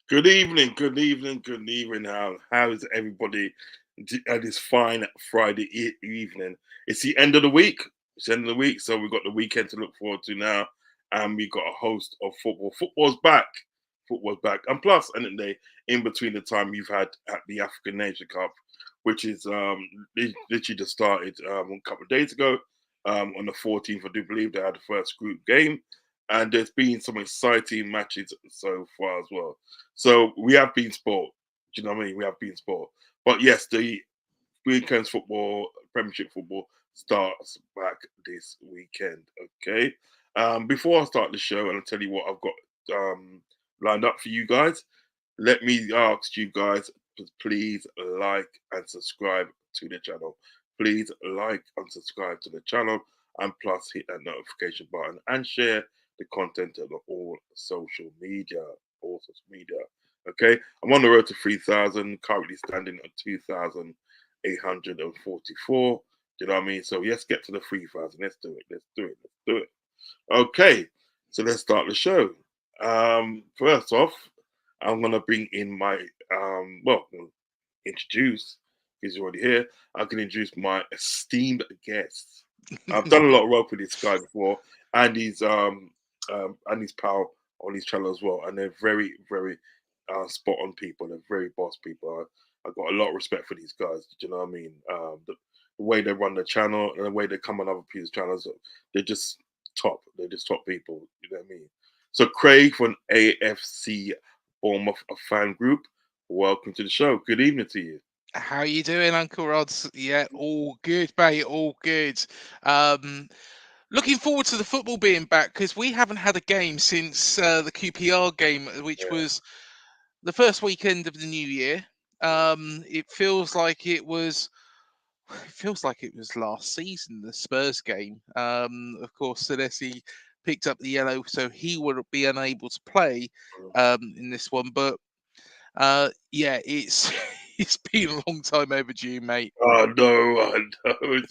Good evening, good evening, good evening. How's everybody at this fine Friday evening? It's the end of the week. It's the end of the week, so we've got the weekend to look forward to now, and we've got a host of football. Football's back. Football's back, and plus, and then in between the time you've had at the African Nation Cup, which is literally just started a couple of days ago. On the 14th, I do believe they had the first group game, and there's been some exciting matches so far as well. So we have been sport. Do you know what I mean? We have been sport. But yes, the weekend's football, Premiership football starts back this weekend. Okay. Before I start the show, and I'll tell you what I've got lined up for you guys. Let me ask you guys to please like and subscribe to the channel. Please like and subscribe to the channel, and plus hit that notification button and share the content on all social media. All social media. Okay, I'm on the road to 3,000. Currently standing at 2,844. Do you know what I mean? So let's get to the 3,000. Let's do it. Let's do it. Let's do it. Okay, so let's start the show. First off, I'm gonna bring in my introduce. He's already here. I can introduce my esteemed guest. I've done a lot of work with this guy before, and his pal on his channel as well. And they're very, very spot on people. They're very boss people. I got a lot of respect for these guys. Do you know what I mean? The way they run the channel and the way they come on other people's channels, they're just top. They're just top people. You know what I mean? So Craig from AFC Bournemouth a fan group. Welcome to the show. Good evening to you. How you doing, Uncle Rodz? Yeah, all good, mate. All good. Um, Looking forward to the football being back because we haven't had a game since the QPR game, which Yeah. was the first weekend of the new year. It feels like it was. It feels like it was last season, the Spurs game. Of course, Senesi picked up the yellow, so he would be unable to play Mm. in this one. But yeah, it's it's been a long time overdue, mate. Oh no, I know.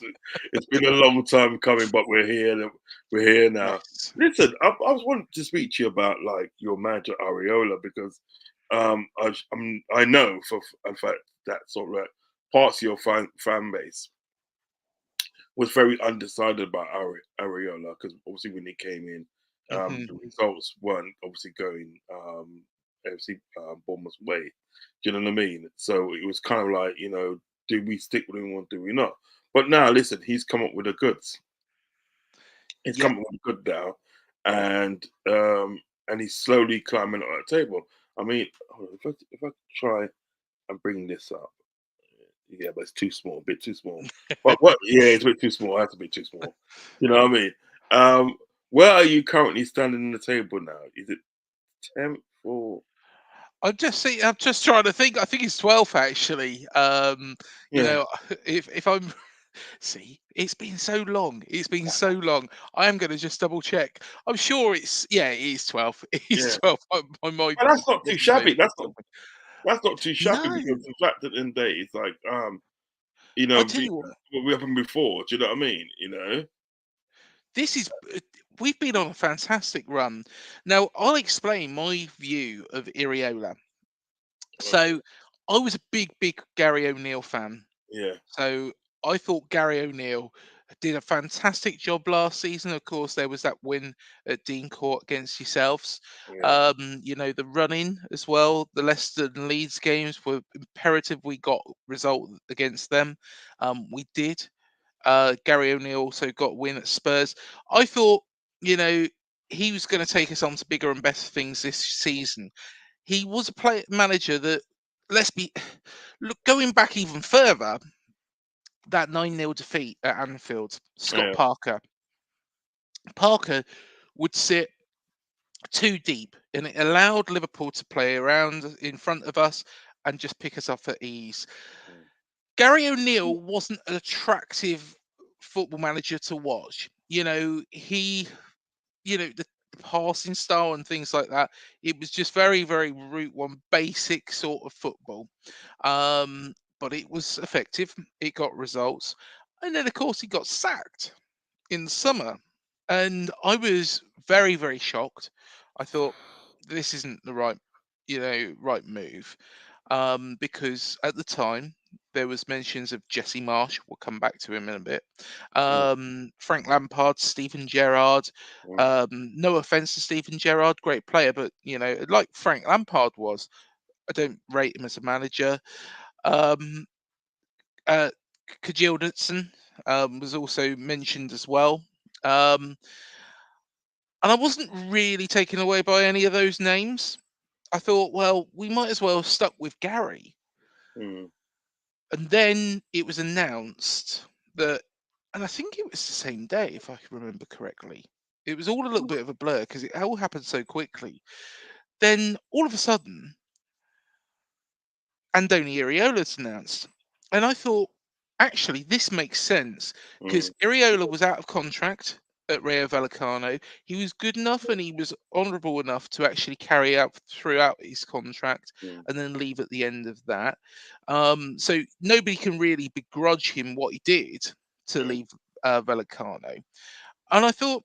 It's been a long time coming, but we're here. We're here now. Yes. Listen, I was wanting to speak to you about like your manager Areola because I know for in fact that sort of like parts of your fan base was very undecided about Areola because obviously when he came in, Hmm. the results weren't obviously going FC Bournemouth's way. Do you know what I mean? So it was kind of like, do we stick with him or do we not? But now, listen, he's come up with the goods. He's Yep. come up with the good now, and he's slowly climbing on the table. I mean, hold on, if I try and bring this up. Yeah, but it's too small, a bit too small. But what? Yeah, it's a bit too small. That's a bit too small. You know what I mean? Where are you currently standing on the table now? Is it 10th or I'm just trying to think. I think it's 12 actually. You yeah, know, if I'm see, it's been so long. It's been so long. I am going to just double check. I'm sure it's yeah, it is 12. It is yeah? 12. My But that's not too yesterday shabby. has told me. That's not too shabby No, because the fact that in day it's like I tell you what. what we happened before. Do you know what I mean? You know? This is we've been on a fantastic run. Now I'll explain my view of Iriola. Okay. So I was a big Gary O'Neill fan. Yeah. So I thought Gary O'Neill did a fantastic job last season. Of course, there was that win at Dean Court against yourselves. Yeah. The running as well. The Leicester and Leeds games were imperative. We got result against them. We did. Gary O'Neill also got a win at Spurs. I thought, you know, he was going to take us on to bigger and better things this season. He was a manager that, let's be, look, going back even further, that 9-0 defeat at Anfield, Scott Yeah. Parker. Parker would sit too deep, and it allowed Liverpool to play around in front of us and just pick us off at ease. Mm. Gary O'Neill wasn't an attractive football manager to watch. The passing style and things like that. It was just very route one, basic sort of football. But it was effective. It got results, and then of course he got sacked in the summer, and I was very shocked. I thought this isn't the right. right move, because at the time there was mentions of Jesse Marsh. We'll come back to him in a bit. mm, Frank Lampard, Stephen Gerrard. mm, No offense to Stephen Gerrard, great player, but like Frank Lampard was, I don't rate him as a manager. Um, uh, Kjildsen was also mentioned as well. Um, and I wasn't really taken away by any of those names. I thought, well, we might as well have stuck with Gary. mm, And then it was announced that, and I think it was the same day, if I can remember correctly. It was all a little bit of a blur because it all happened so quickly. Then all of a sudden, Andoni Iraola's announced. And I thought, actually, this makes sense because mm, Iriola was out of contract at Rayo Vallecano. He was good enough and he was honourable enough to actually carry out throughout his contract mm, and then leave at the end of that. So nobody can really begrudge him what he did to mm, leave Vallecano. And I thought,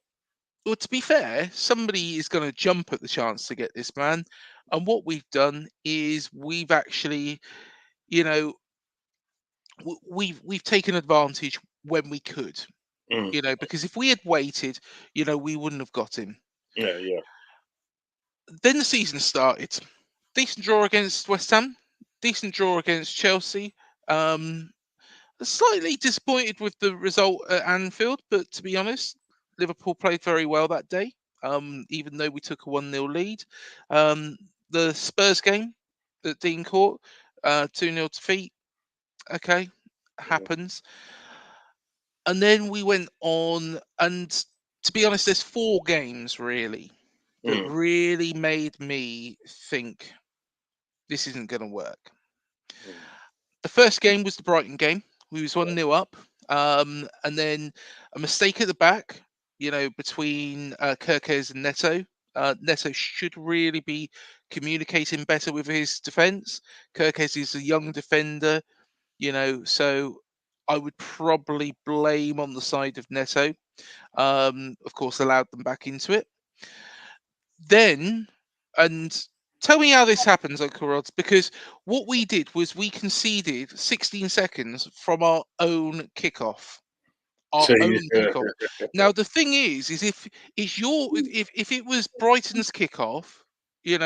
well, to be fair, somebody is going to jump at the chance to get this man. And what we've done is we've actually, you know, we've taken advantage when we could, mm. because if we had waited, we wouldn't have got him. Yeah, yeah. Then the season started. Decent draw against West Ham, decent draw against Chelsea. Um, Slightly disappointed with the result at Anfield, but to be honest, Liverpool played very well that day. Even though we took a 1-0 lead. Um, the Spurs game at Dean Court, 2-0 defeat. Okay, Mhm, happens. And then we went on, and to be honest, there's four games really that mm, really made me think this isn't going to work. mm, The first game was the Brighton game. We was 1-0 up, and then a mistake at the back, between Kirkes and Neto. Neto should really be communicating better with his defence. Kirkes is a young defender, so I would probably blame on the side of Neto. Of course, allowed them back into it. Then, and tell me how this happens, Uncle Rods, because what we did was we conceded 16 seconds from our own kickoff. Our so own yeah, kickoff. Now the thing is if it's your if it was Brighton's kickoff, at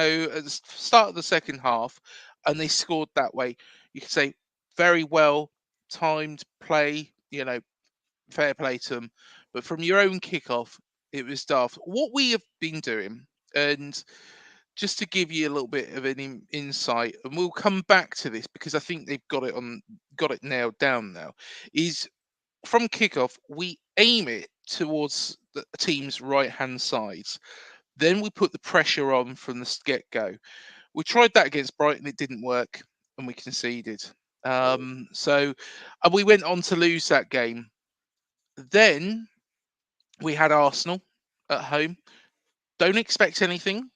the start of the second half, and they scored that way, you could say very well timed play, fair play to them. But from your own kickoff, it was daft. What we have been doing, and just to give you a little bit of an insight, and we'll come back to this because I think they've got it nailed down now, is from kickoff we aim it towards the team's right hand sides. Then we put the pressure on from the get go. We tried that against Brighton, it didn't work, and we conceded. So, and we went on to lose that game. Then we had Arsenal at home. Don't expect anything,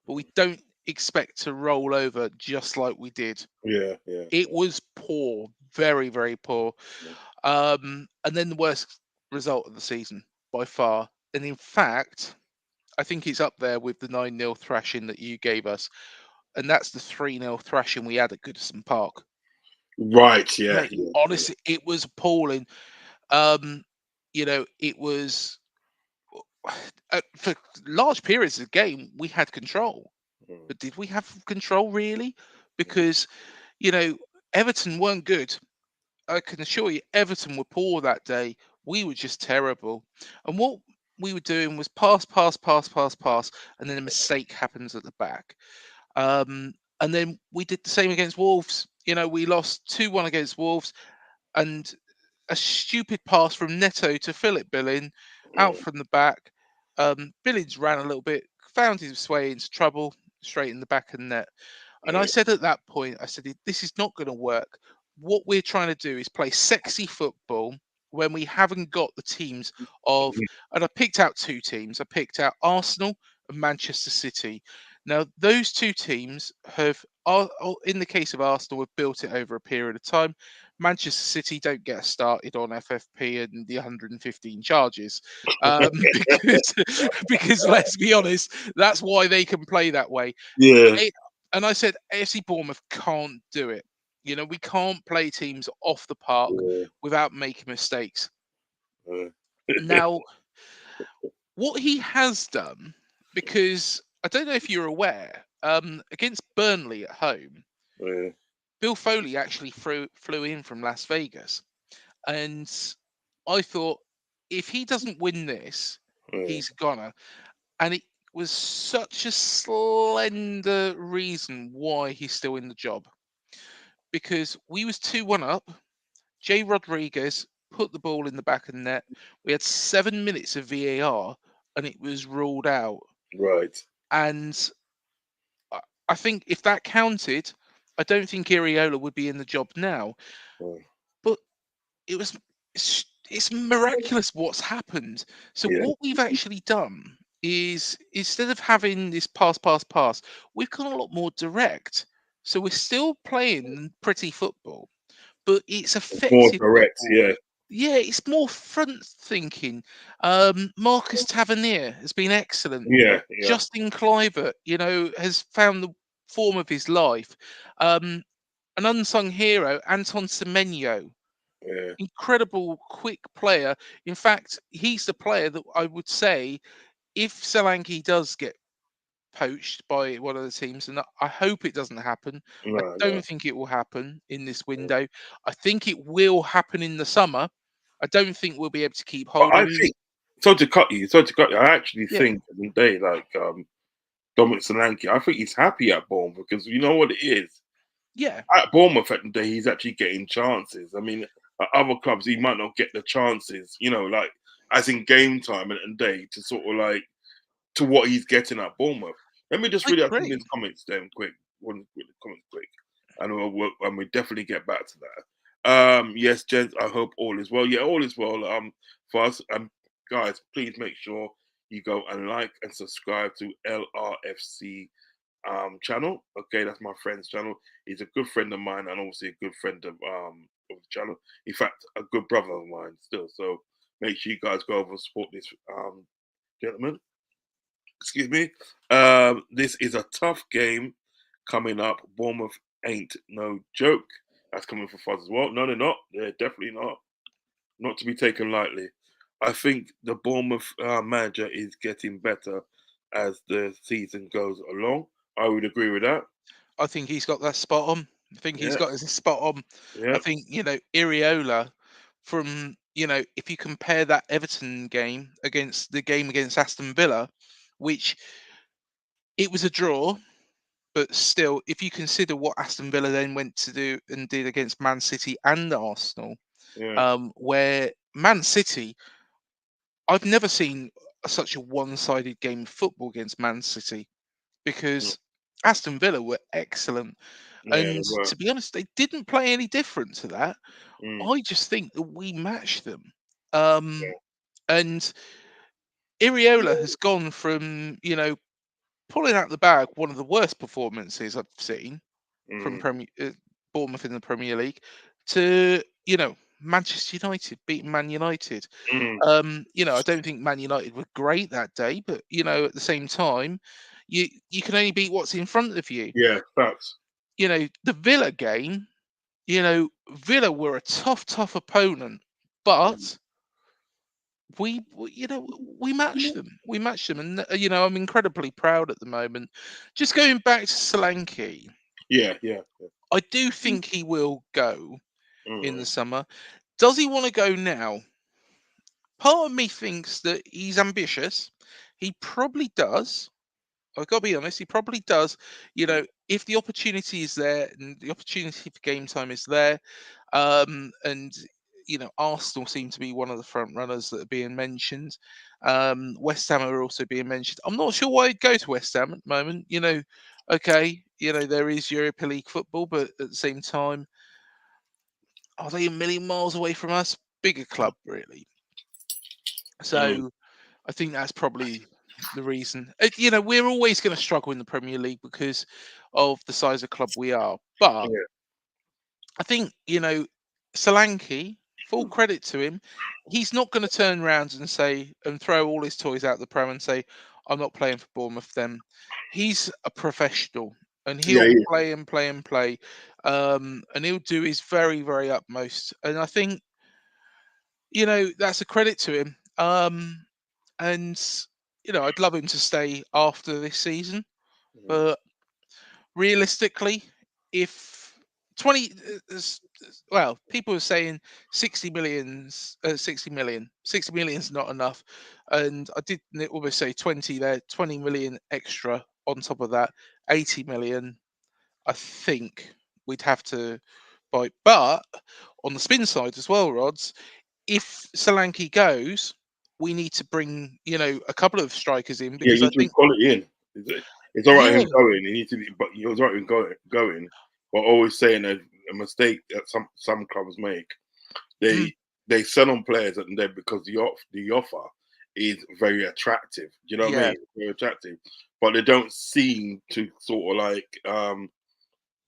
but we don't expect to roll over just like we did. yeah, yeah, It was poor, very, very poor. And then the worst result of the season by far. And in fact, I think it's up there with the 9-0 thrashing that you gave us. And that's the 3-0 thrashing we had at Goodison Park. right, yeah, Mate, yeah, yeah. honestly, it was appalling. Um, it was for large periods of the game, we had control. Mm, But did we have control really? mm, Because, you know, Everton weren't good. I can assure you, Everton were poor that day. We were just terrible. And what we were doing was pass, pass, pass, pass, pass, and then a mistake happens at the back. And then we did the same against Wolves. We lost 2-1 against Wolves, and a stupid pass from Neto to Philip Billing out mm, from the back. Billings ran a little bit, found his way into trouble, straight in the back of the net. And I mm, said at that point, I said, this is not going to work. What we're trying to do is play sexy football when we haven't got the teams of, and I picked out two teams. I picked out Arsenal and Manchester City. Now, those two teams have, in the case of Arsenal, have built it over a period of time. Manchester City don't get started on FFP and the 115 charges, because because let's be honest, that's why they can play that way. yeah, And I said, AFC Bournemouth can't do it. We can't play teams off the park Yeah, without making mistakes. yeah, Now, what he has done, because I don't know if you're aware, against Burnley at home, yeah, Bill Foley actually flew in from Las Vegas. And I thought, if he doesn't win this, yeah. he's a goner. And it was such a slender reason why he's still in the job. Because we was 2-1 up. Jay Rodriguez put the ball in the back of the net. We had 7 minutes of VAR and it was ruled out. Right. And I I think if that counted, I don't think Iriola would be in the job now. Mm, But it was it's miraculous what's happened. So yeah, what we've actually done is, instead of having this pass, we've gone a lot more direct. So we're still playing pretty football, but it's it's more effective direct. football. Yeah, Yeah, it's more front thinking. Marcus Tavernier has been excellent. yeah, yeah, Justin Kluivert, has found the form of his life. Um, an unsung hero, Anton Semenyo, yeah. incredible quick player. In fact, he's the player that I would say, if Solanke does get poached by one of the teams, and I hope it doesn't happen. I No, no. don't think it will happen in this window. I think it will happen in the summer. I don't think we'll be able to keep But hold of I him. think, sorry to cut you. I actually Yeah, think today, like Dominic Solanke, I think he's happy at Bournemouth because you know what it is. yeah, At Bournemouth at the day, he's actually getting chances. I mean, at other clubs, he might not get the chances, like as in game time and day to sort of like to what he's getting at Bournemouth. Let me just I read out some of agree. these comments then, quick. One quick comments quick, and we definitely get back to that. Yes, gents, I hope all is well. Yeah, all is well. For us, guys, please make sure you go and like and subscribe to LRFC channel. Okay, that's my friend's channel. He's a good friend of mine and obviously a good friend of the channel. In fact, a good brother of mine still. So make sure you guys go over and support this gentleman. Excuse me. This is a tough game coming up. Bournemouth ain't no joke. That's coming from Fuzz as well. No, they're not. They're definitely not. Not to be taken lightly. I think the Bournemouth manager is getting better as the season goes along. I would agree with that. I think he's got that spot on. I think he's Yeah, got his spot on. I yeah, think, Iriola, from, if you compare that Everton game against the game against Aston Villa, which it was a draw, but still, if you consider what Aston Villa then went to do and did against Man City and Arsenal, yeah, where Man City, I've never seen such a one-sided game of football against Man City, mm, because Aston Villa were excellent. yeah, they And were. to be honest, they didn't play any different to that. Mm, I just think that we matched them. Um, and Iriola has gone from, pulling out the bag one of the worst performances I've seen from mm, Bournemouth in the Premier League, to, Manchester United beating Man United. mm, I don't think Man United were great that day, but at the same time, you can only beat what's in front of you. yeah, facts. The Villa game, Villa were a tough opponent, Mm, but we matched them. We matched them, and I'm incredibly proud at the moment. Just going back to Solanke, yeah, yeah. I do think he will go in Mm, the summer. Does he want to go now? Part of me thinks that he's ambitious. He probably does. I've got to be honest, he probably does. If the opportunity is there and the opportunity for game time is there, and Arsenal seem to be one of the front runners that are being mentioned. West Ham are also being mentioned. I'm not sure why I'd go to West Ham at the moment. Okay, there is Europa League football, but at the same time, are they a million miles away from us? Bigger club, really. mm, So I think that's probably the reason. We're always going to struggle in the Premier League because of the size of club we are. But yeah, I think, Solanke, full credit to him, he's not going to turn around and say, and throw all his toys out the pram and say, I'm not playing for Bournemouth then. He's a professional. and Yeah, he'll yeah. play and play and play, and he'll do his very, very utmost. And I think that's a credit to him. And I'd love him to stay after this season, Mhm. but realistically, if 20, well, people are saying 60 million is not enough. And I did almost say 20 there, 20 million extra on top of that, 80 million, I think we'd have to buy. But on the spin side as well, Rods, if Solanke goes, we need to bring, a couple of strikers in Yeah, because you I need to bring think, quality in. It's all right yeah, him going. He needs to be, but he was right with going. But always saying a mistake that some clubs make. mm, They sell on players and then because the offer is very attractive. Do you know what I yeah, mean? Very attractive, but they don't seem to sort of like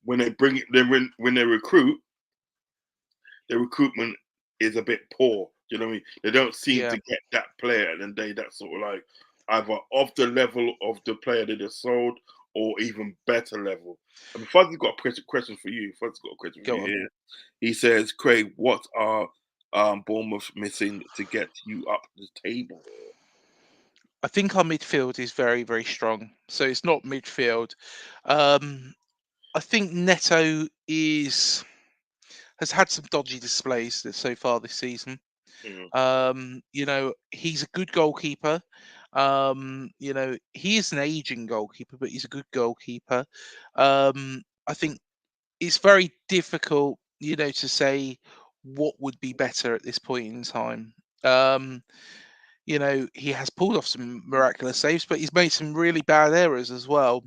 when they bring it. When they recruit, the recruitment is a bit poor. Do you know what I mean? They don't seem yeah. to get that player and they that sort of like either of the level of the player that they sold or even better level. I mean, Fuzzy's got a question for you. Fuzzy's got a question for Go you on. here. He says, Craig, what are Bournemouth missing to get you up the table? I think our midfield is very, very strong. So it's not midfield. Um, I think Neto has had some dodgy displays so far this season. Mm, He's a good goalkeeper. He is an aging goalkeeper, but he's a good goalkeeper. I think it's very difficult, to say what would be better at this point in time. Um, he has pulled off some miraculous saves, but he's made some really bad errors as well.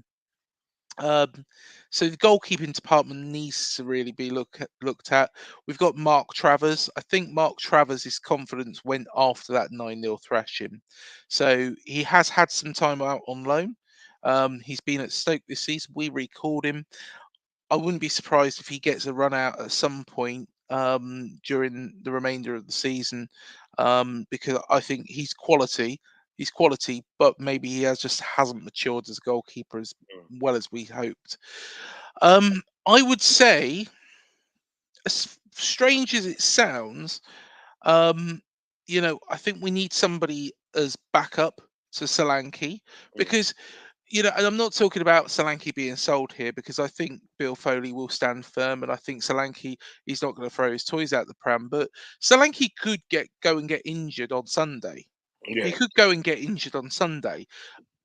Um, so the goalkeeping department needs to really be looked at. We've got Mark Travers. I think Mark Travers' confidence went after that 9-0 thrashing. So he has had some time out on loan. He's been at Stoke this season. We recalled him. I wouldn't be surprised if he gets a run out at some point during the remainder of the season, because I think he's quality. He's quality, but maybe he just hasn't matured as a goalkeeper as mm, well as we hoped. I would say, as strange as it sounds, um, I think we need somebody as backup to Solanke mm. because and I'm not talking about Solanke being sold here because I think Bill Foley will stand firm, and I think Solanke he's not going to throw his toys out the pram. But Solanke could go and get injured on Sunday. He Yeah. could go and get injured on Sunday,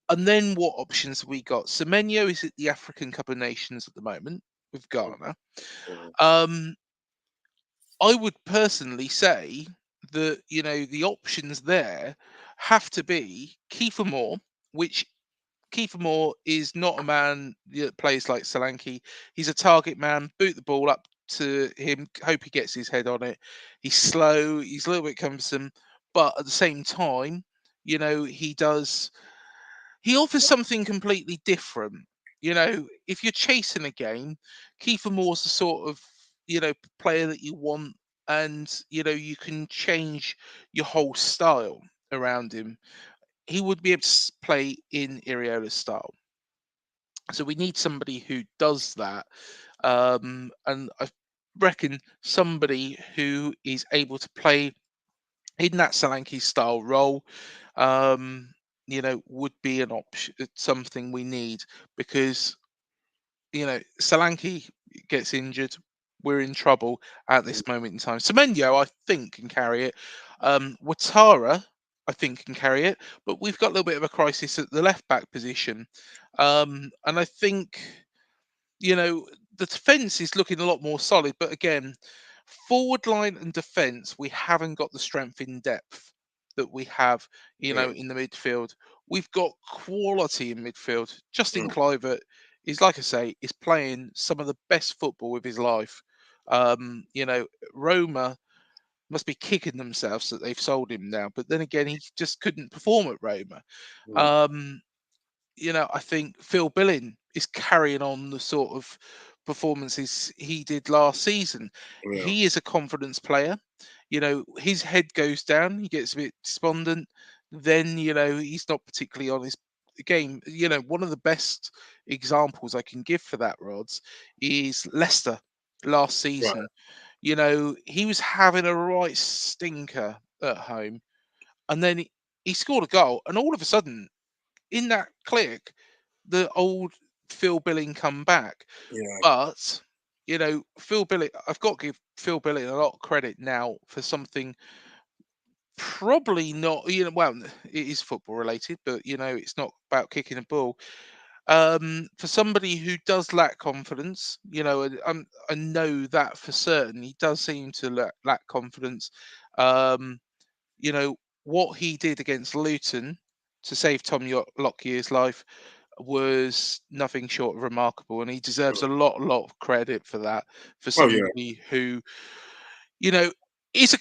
and then what options have we got? Semenyo is at the African Cup of Nations at the moment with Mm, Ghana. mm, Um, I would personally say that the options there have to be Kiefer Moore, which Kiefer Moore is not a man that plays like Solanke. He's a target man. Boot the ball up to him. Hope he gets his head on it. He's slow. He's a little bit cumbersome, but at the same time, he does. He offers something completely different. If you're chasing a game, Kiefer Moore's the sort of player that you want, and you can change your whole style around him. He would be able to play in Iriola's style. So we need somebody who does that. And I reckon somebody who is able to play in that Solanke style role, would be an option, something we need because, Solanke gets injured. We're in trouble at mm. this moment in time. Semenyo, I think, can carry it. Watara, I think, can carry it. But we've got a little bit of a crisis at the left back position. And I think, you know, the defence is looking a lot more solid. But again, forward line and defence, we haven't got the strength in depth that we have, Yeah. in the midfield. We've got quality in midfield. Justin Mm, Kluivert is, like I say, is playing some of the best football of his life. Roma must be kicking themselves that they've sold him now. But then again, he just couldn't perform at Roma. mm. Um, I think Phil Billing is carrying on the sort of performances he did last season. Yeah. He is a confidence player. His head goes down, he gets a bit despondent. Then, he's not particularly on game, one of the best examples I can give for that, Rods, is Leicester last Right. season. He was having a right stinker at home, and then he scored a goal, and all of a sudden, in that click, the old Phil Billing come back. Yeah. But Phil Billing, I've got to give Phil Billing a lot of credit now for something probably not. Well, it is football related, but it's not about kicking a ball. For somebody who does lack confidence, I know that for certain. He does seem to lack confidence. Um, what he did against Luton to save Tom Lockyer's life was nothing short of remarkable, and he deserves a lot of credit for that. For Oh yeah. somebody who, you know, he's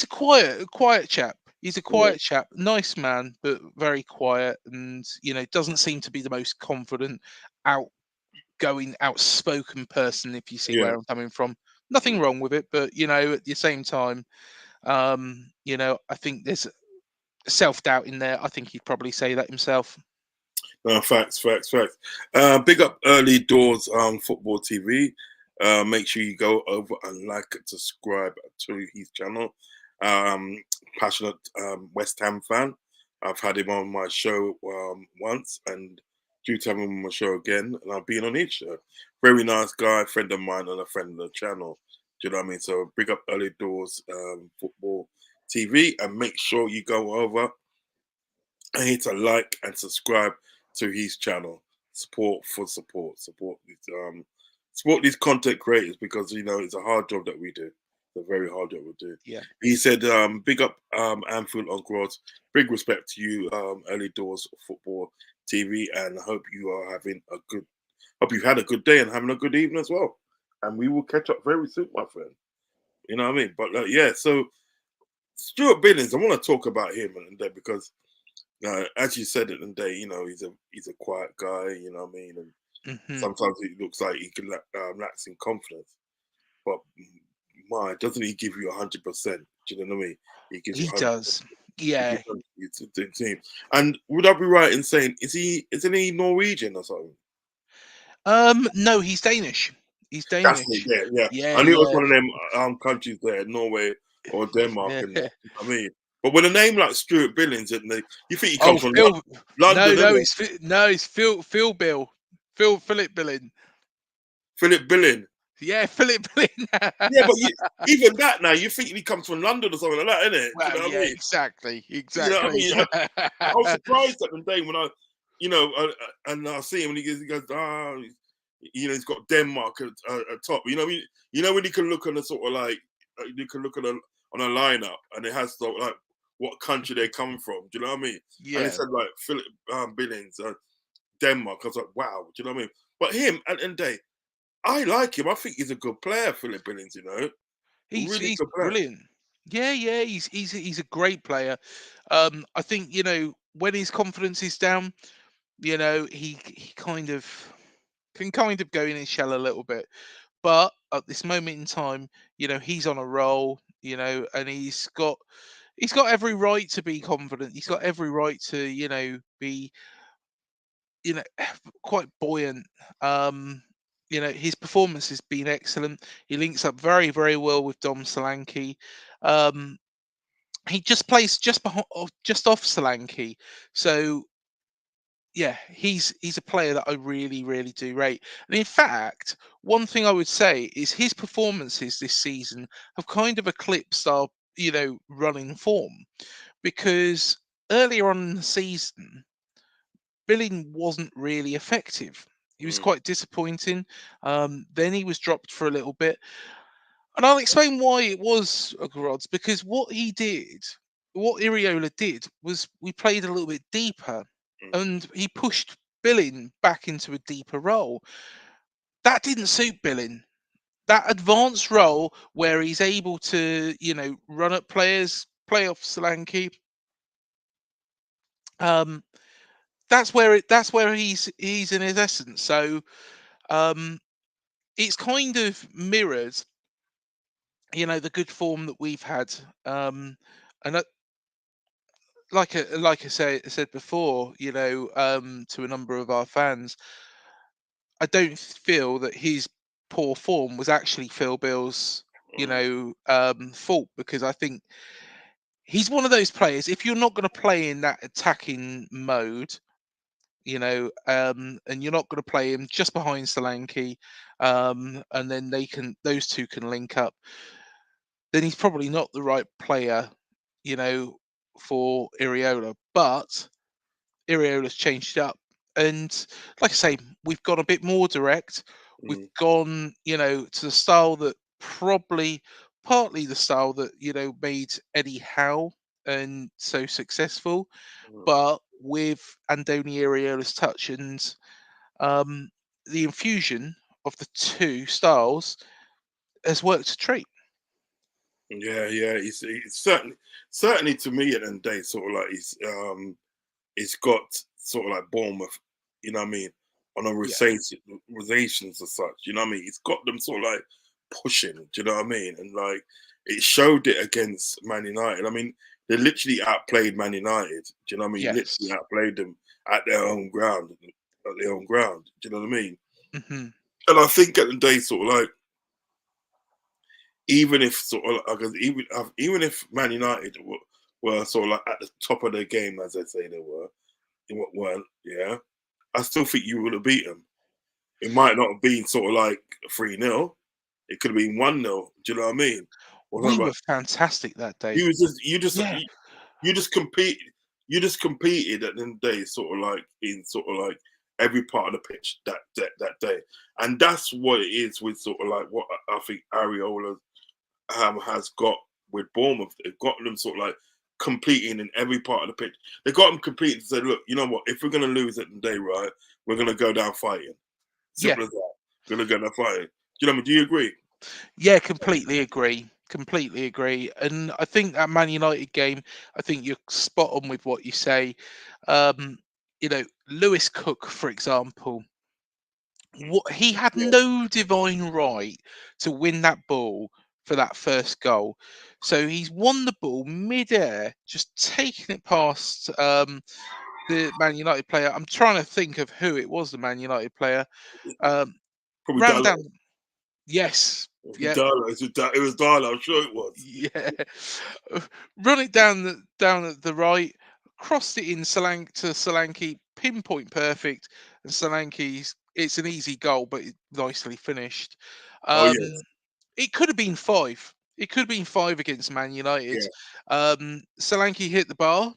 a quiet chap. He's a Yeah. quiet chap, nice man, but very quiet, and doesn't seem to be the most confident, outgoing, outspoken person. If you see Yeah. where I'm coming from, nothing wrong with it, but at the same time, I think there's self doubt in there. I think he'd probably say that himself. No, facts, facts, facts. Big up Early Doors Football TV. Make sure you go over and like and subscribe to his channel. Um, Passionate West Ham fan. I've had him on my show once, and due to have him on my show again, and I've been on each show. Very nice guy, friend of mine, and a friend of the channel. Do you know what I mean? So big up Early Doors Football TV, and make sure you go over and hit a like and subscribe to his channel. Support support these content creators, because it's a hard job that we do. It's a very hard job we do. Yeah. He said, big up Anfield on Rodz. Big respect to you, Early Doors Football TV, and hope you are having a good hope you've had a good day and having a good evening as well. And we will catch up very soon, my friend. You know what I mean? But yeah, so Stuart Billings, I want to talk about him and that, because as you said it today, he's a quiet guy. You know what I mean, and Hmm. sometimes it looks like he can lacks in confidence. But my, doesn't he give you 100%? Do you know what I mean? He gives you He 100%. does. He Yeah. gives 100% to the team. And would I be right in saying isn't he Norwegian or something? No, he's Danish. He's That's it. Danish. Yeah, yeah. Yeah, I knew it was yeah, one of them countries there, Norway or Denmark, yeah. and that. You know what I mean, but with a name like Stuart Billings, and you think he Oh, comes from Phil. London, isn't it? No, it's Phil Bill. Philip Billing. Philip Billing. Yeah, Philip Billing. Yeah, but even that now, you think he comes from London or something like that, isn't it? Do you Well, know what I yeah, mean? exactly, You know what I exactly. mean? I was surprised at the day when and I see him and he goes, he's got Denmark at top. When you can look on the sort of like you can look on a lineup and it has sort of like what country they come from. Do you know what I mean? And it Yeah, said like Philip Billings, Denmark. I was like, wow. Do you know what I mean? But him at the end of the day, I like him. I think he's a good player, Philip Billings. Really he's good player. brilliant. Yeah, yeah, he's a great player. I think when his confidence is down, he kind of go in his shell a little bit. But at this moment in time, he's on a roll, and he's got every right to be confident. He's got every right to, be, you know, quite buoyant. His performance has been excellent. He links up very, very well with Dom Solanke. Um, he just plays just off Solanke. So yeah, he's a player that I really, really do rate. And in fact, one thing I would say is his performances this season have kind of eclipsed our, running form, because earlier on in the season, Billing wasn't really effective. He was Mm, quite disappointing. Then he was dropped for a little bit, and I'll explain why it was, Rods, because what Iriola did was we played a little bit deeper, mm, and he pushed Billing back into a deeper role. That didn't suit Billing. That advanced role where he's able to, run at players, play off Solanke. Um, that's where he's in his essence. So um, it's kind of mirrored, the good form that we've had. And like I said before, to a number of our fans, I don't feel that his poor form was actually Phil Bill's, Mm, fault, because I think he's one of those players. If you're not going to play in that attacking mode, and you're not going to play him just behind Solanke, and then those two can link up, then he's probably not the right player, you know, for Iriola. But Iriola's changed it up. And like I say, we've gone a bit more direct. We've mm, gone, to the style that probably partly the style that, made Eddie Howe and so successful, mm. but with Andoni Iriola's touch and um, the infusion of the two styles has worked a treat. Yeah, yeah. It's certainly to me at the end of the day, sort of like it's got sort of like Bournemouth, you know what I mean, on a Yeah. relations as such, you know what I mean. It's got them sort of like pushing, do you know what I mean? And like it showed it against Man United. I mean, they literally outplayed Man United. Do you know what I mean? Literally Yes. outplayed them at their own ground, at their own ground. Do you know what I mean? Hmm. And I think at the day, sort of like even if sort of like, even if Man United were sort of like at the top of their game, as they say they weren't, yeah, I still think you would have beat them. It might not have been sort of like 3-0. It could have been 1-0. Do you know what I mean? What I'm We about were fantastic that day. you was Yeah. you just compete you just competed at the end of the day, sort of like in sort of like every part of the pitch that day. And that's what it is with sort of like what I think Ariola has got with Bournemouth. They've got them sort of like completing in every part of the pitch. They got them completing to say, look, you know what? If we're going to lose at the day, right, we're going to go down fighting. Yeah. Simple as that. We're going to go down fighting. Do you know what I mean? Do you agree? Yeah, completely agree. Completely agree. And I think that Man United game, I think you're spot on with what you say. Um, Lewis Cook, for example, he had Yeah, no divine right to win that ball for that first goal. So he's won the ball mid-air, just taking it past the Man United player. I'm trying to think of who it was, the Man United player. Um, probably ran Dallo. down. Yes. Yeah. Dallo. It was Dallo. I'm sure it was. Yeah. Run it down the right, crossed it in to Solanke, pinpoint perfect, and Solanke's it's an easy goal, but nicely finished. Oh Um, yes, it could have been five. It could have been five against Man United. yeah, Solanke hit the bar,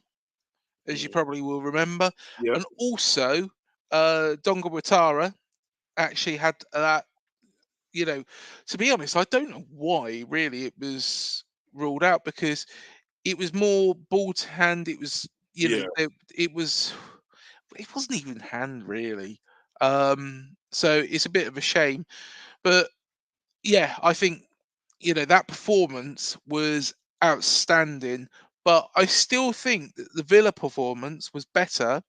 as you mm, probably will remember, yeah, and also Donga Watara actually had that you know, to be honest, I don't know why really it was ruled out, because it was more ball to hand. It was, yeah. it was, it wasn't even hand really. So it's a bit of a shame, but yeah, I think that performance was outstanding. But I still think that the Villa performance was better,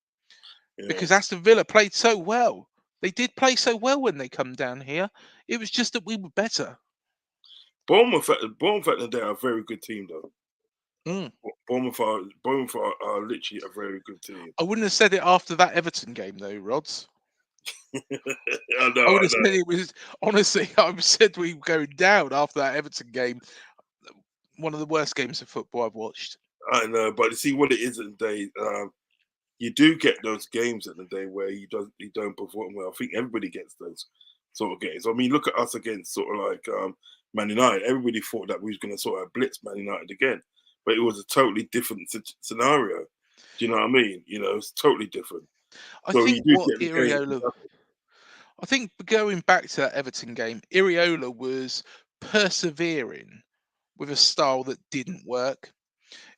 because Yes. Aston Villa played so well. They did play so well when they come down here. It was just that we were better. Bournemouth at the day are a very good team though. Mm. Bournemouth are literally a very good team. I wouldn't have said it after that Everton game, though, Rods. I would I have know. said it was honestly. I said we were going down after that Everton game. One of the worst games of football I've watched. I know, but you see what it is at the day. You do get those games at the day where you don't perform well. I think everybody gets those sort of games. I mean, look at us against sort of like Man United. Everybody thought that we was going to sort of blitz Man United again, but it was a totally different scenario. Do you know what I mean? You know, it's totally different. I So you think do what get the games. Iriola. I think going back to that Everton game, Iriola was persevering with a style that didn't work.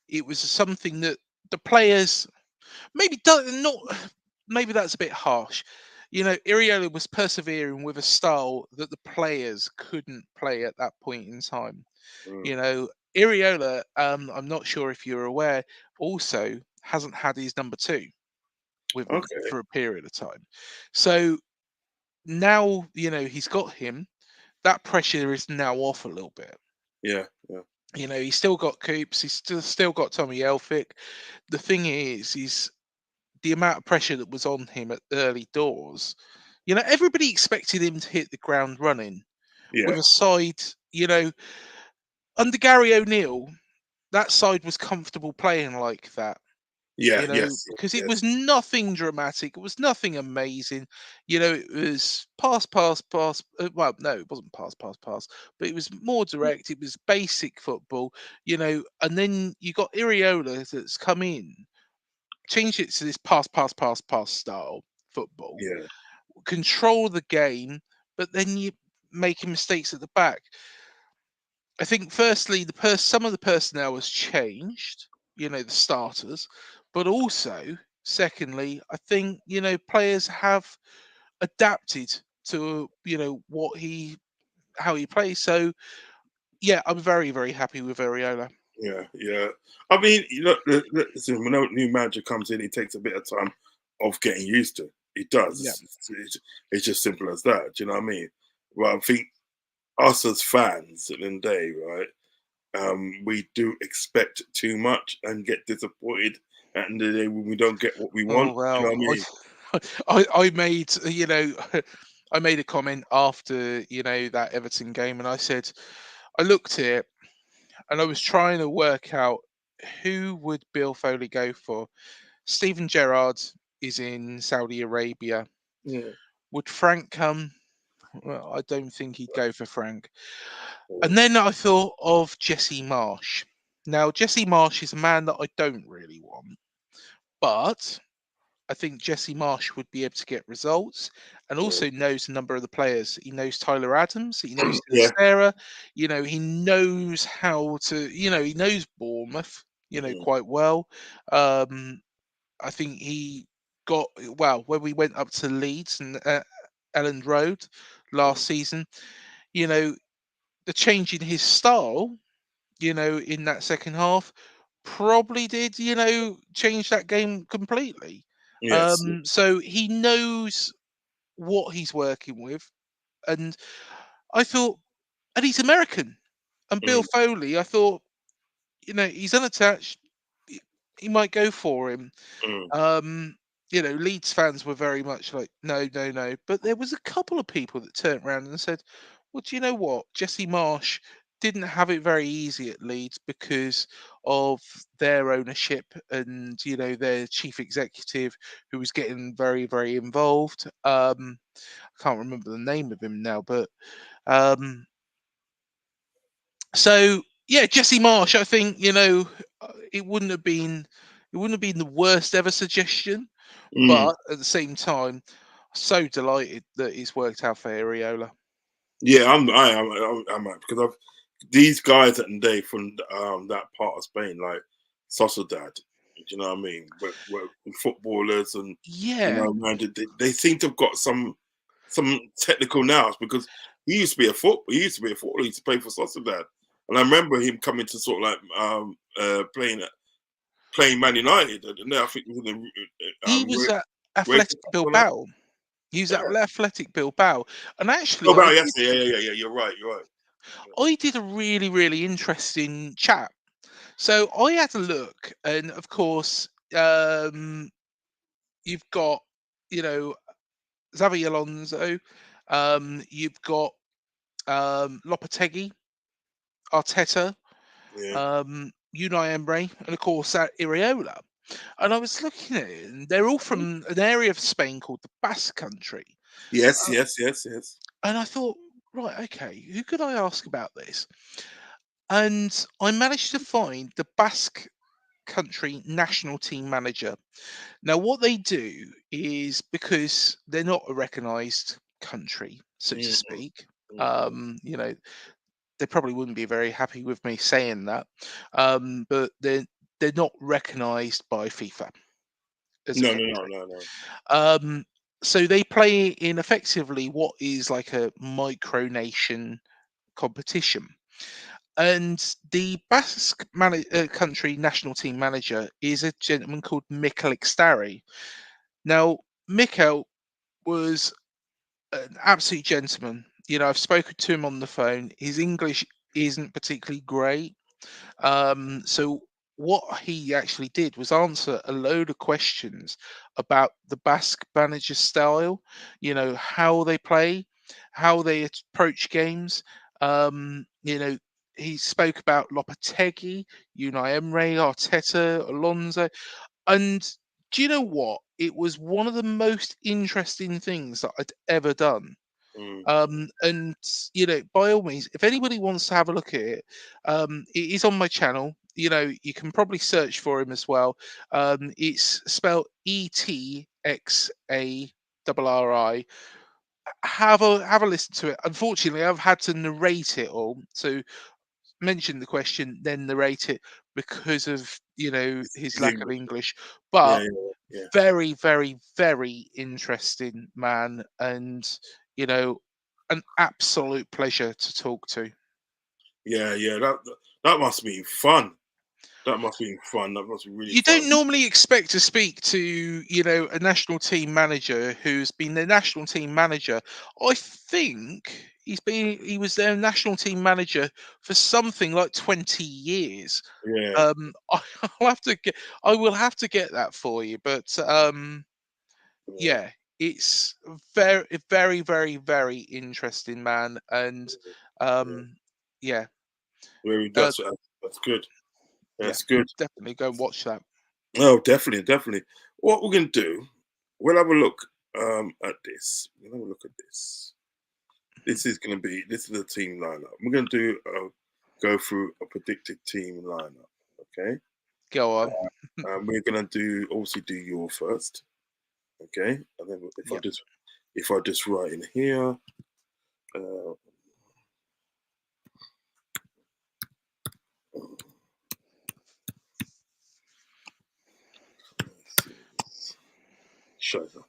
It was something that the players maybe don't not. Maybe that's a bit harsh. Iriola was persevering with a style that the players couldn't play at that point in time. Mm. You know, Iriola, I'm not sure if you're aware, also hasn't had his number two with him Okay. for a period of time. So now, he's got him. That pressure is now off a little bit. Yeah. Yeah. He's still got Coops. He's still got Tommy Elphick. The thing is the amount of pressure that was on him at early doors. Everybody expected him to hit the ground running with Yeah, a side. Under Gary O'Neill, that side was comfortable playing like that. yeah, yes, Because it was yes, nothing dramatic. It was nothing amazing. It was pass, pass, pass. Well, no, it wasn't pass, pass, pass, but it was more direct. It was basic football, and then you got Iriola that's come in, changed it to this pass, pass, pass, pass style football, yeah, control the game, but then you making mistakes at the back. I think firstly some of the personnel has changed, the starters, but also secondly, I think players have adapted to what he how he plays. So yeah, I'm very very happy with Areola. yeah, yeah. I mean, listen, when a new manager comes in, it takes a bit of time of getting used to. It does. Yeah. It's just simple as that. Do you know what I mean? Well, I think us as fans at the end of the day, right? We do expect too much and get disappointed at the end of the day when we don't get what we Oh want. Do you know well, what I mean? I made I made a comment after that Everton game, and I said I looked at it and I was trying to work out who would Bill Foley go for. Steven Gerrard is in Saudi Arabia. Mm, Would Frank come? Well, I don't think he'd go for Frank. mm, And then I thought of Jesse Marsh. Now, Jesse Marsh is a man that I don't really want, but I think Jesse Marsh would be able to get results and mm. also knows a number of the players. He knows Tyler Adams, he knows Yeah. Sarah, he knows how to, he knows Bournemouth, Mm, quite well. Um, I think he got, well, when we went up to Leeds and Elland Road last season, you know, the change in his style, in that second half probably did, change that game completely. yes. So he knows what he's working with. And I thought, and he's American. And Bill Mm, Foley, I thought, he's unattached. He he might go for him. mm. Um, Leeds fans were very much like, no, no, no. But there was a couple of people that turned around and said, well, do you know what? Jesse Marsh didn't have it very easy at Leeds because of their ownership and, their chief executive who was getting very, very involved. I can't remember the name of him now, but um, so yeah, Jesse Marsh, I think, it wouldn't have been the worst ever suggestion. Mm. But at the same time, so delighted that it's worked out for Areola. Yeah, I'm because I've these guys at the day from that part of Spain, like Sociedad, do you know what I mean? Were footballers and Yeah, man, they seem to have got some technical nous because he used to be a football. He used to be a footballer. He used to play for Sociedad, and I remember him coming to sort of like playing Man United, and then I think he was in the he was at Red Athletic Cup. Bilbao. He was at Yeah. Athletic Bilbao, and Oh, actually, wow, yes, yeah, yeah, yeah, yeah. You're right. You're right. I did a really, really interesting chat. So I had a look, and of course, you've got, you know, Xavi Alonso, you've got Lopetegui, Arteta, Yeah. Unai Emery, and of course Iriola. And I was looking at it, and they're all from an area of Spain called the Basque Country. Yes, Uh, yes, yes, yes. and I thought, right, okay, who could I ask about this? And I managed to find the Basque Country national team manager. Now, what they do is because they're not a recognised country, so to Mm, speak. mm, mm. They probably wouldn't be very happy with me saying that, but they're not recognised by FIFA as a No, no, no, country. no, no. Um, so they play in effectively what is like a micronation competition. And the Country national team manager is a gentleman called Mikel Ixtari. Now, Mikel was an absolute gentleman. I've spoken to him on the phone. His English isn't particularly great. So what he actually did was answer a load of questions about the Basque manager style, how they play, how they approach games. He spoke about Lopetegui, Unai Emery, Arteta, Alonso, and do you know what? It was one of the most interesting things that I'd ever done. Mm. And by all means, if anybody wants to have a look at it, it is on my channel. You can probably search for him as well. It's spelled ETXARRI. Have a listen to it. Unfortunately, I've had to narrate it all. So mention the question, then narrate it because of his He's lack of English. English. Yeah, But yeah, very, very, very interesting man, and you know, an absolute pleasure to talk to. yeah. That must be fun. That must be fun. That must be really You fun. don't normally expect to speak to, a national team manager who's been the national team manager. I think he was their national team manager for something like 20 years. Yeah, I'll have to get, I will have to get that for you, but yeah, yeah, it's very, very, very, very interesting, man, and yeah. yeah, Very. uh, That's good. yeah, That's good. definitely go and watch that. Oh, definitely, definitely. What we're gonna do? We'll have a look at this. We'll have a look at this. Mhm. This is the team lineup. We're gonna do go through a predicted team lineup. Okay. Go on. We're gonna do obviously do your first. Okay, and then Yep. if I just write in here, uh, Scheiße.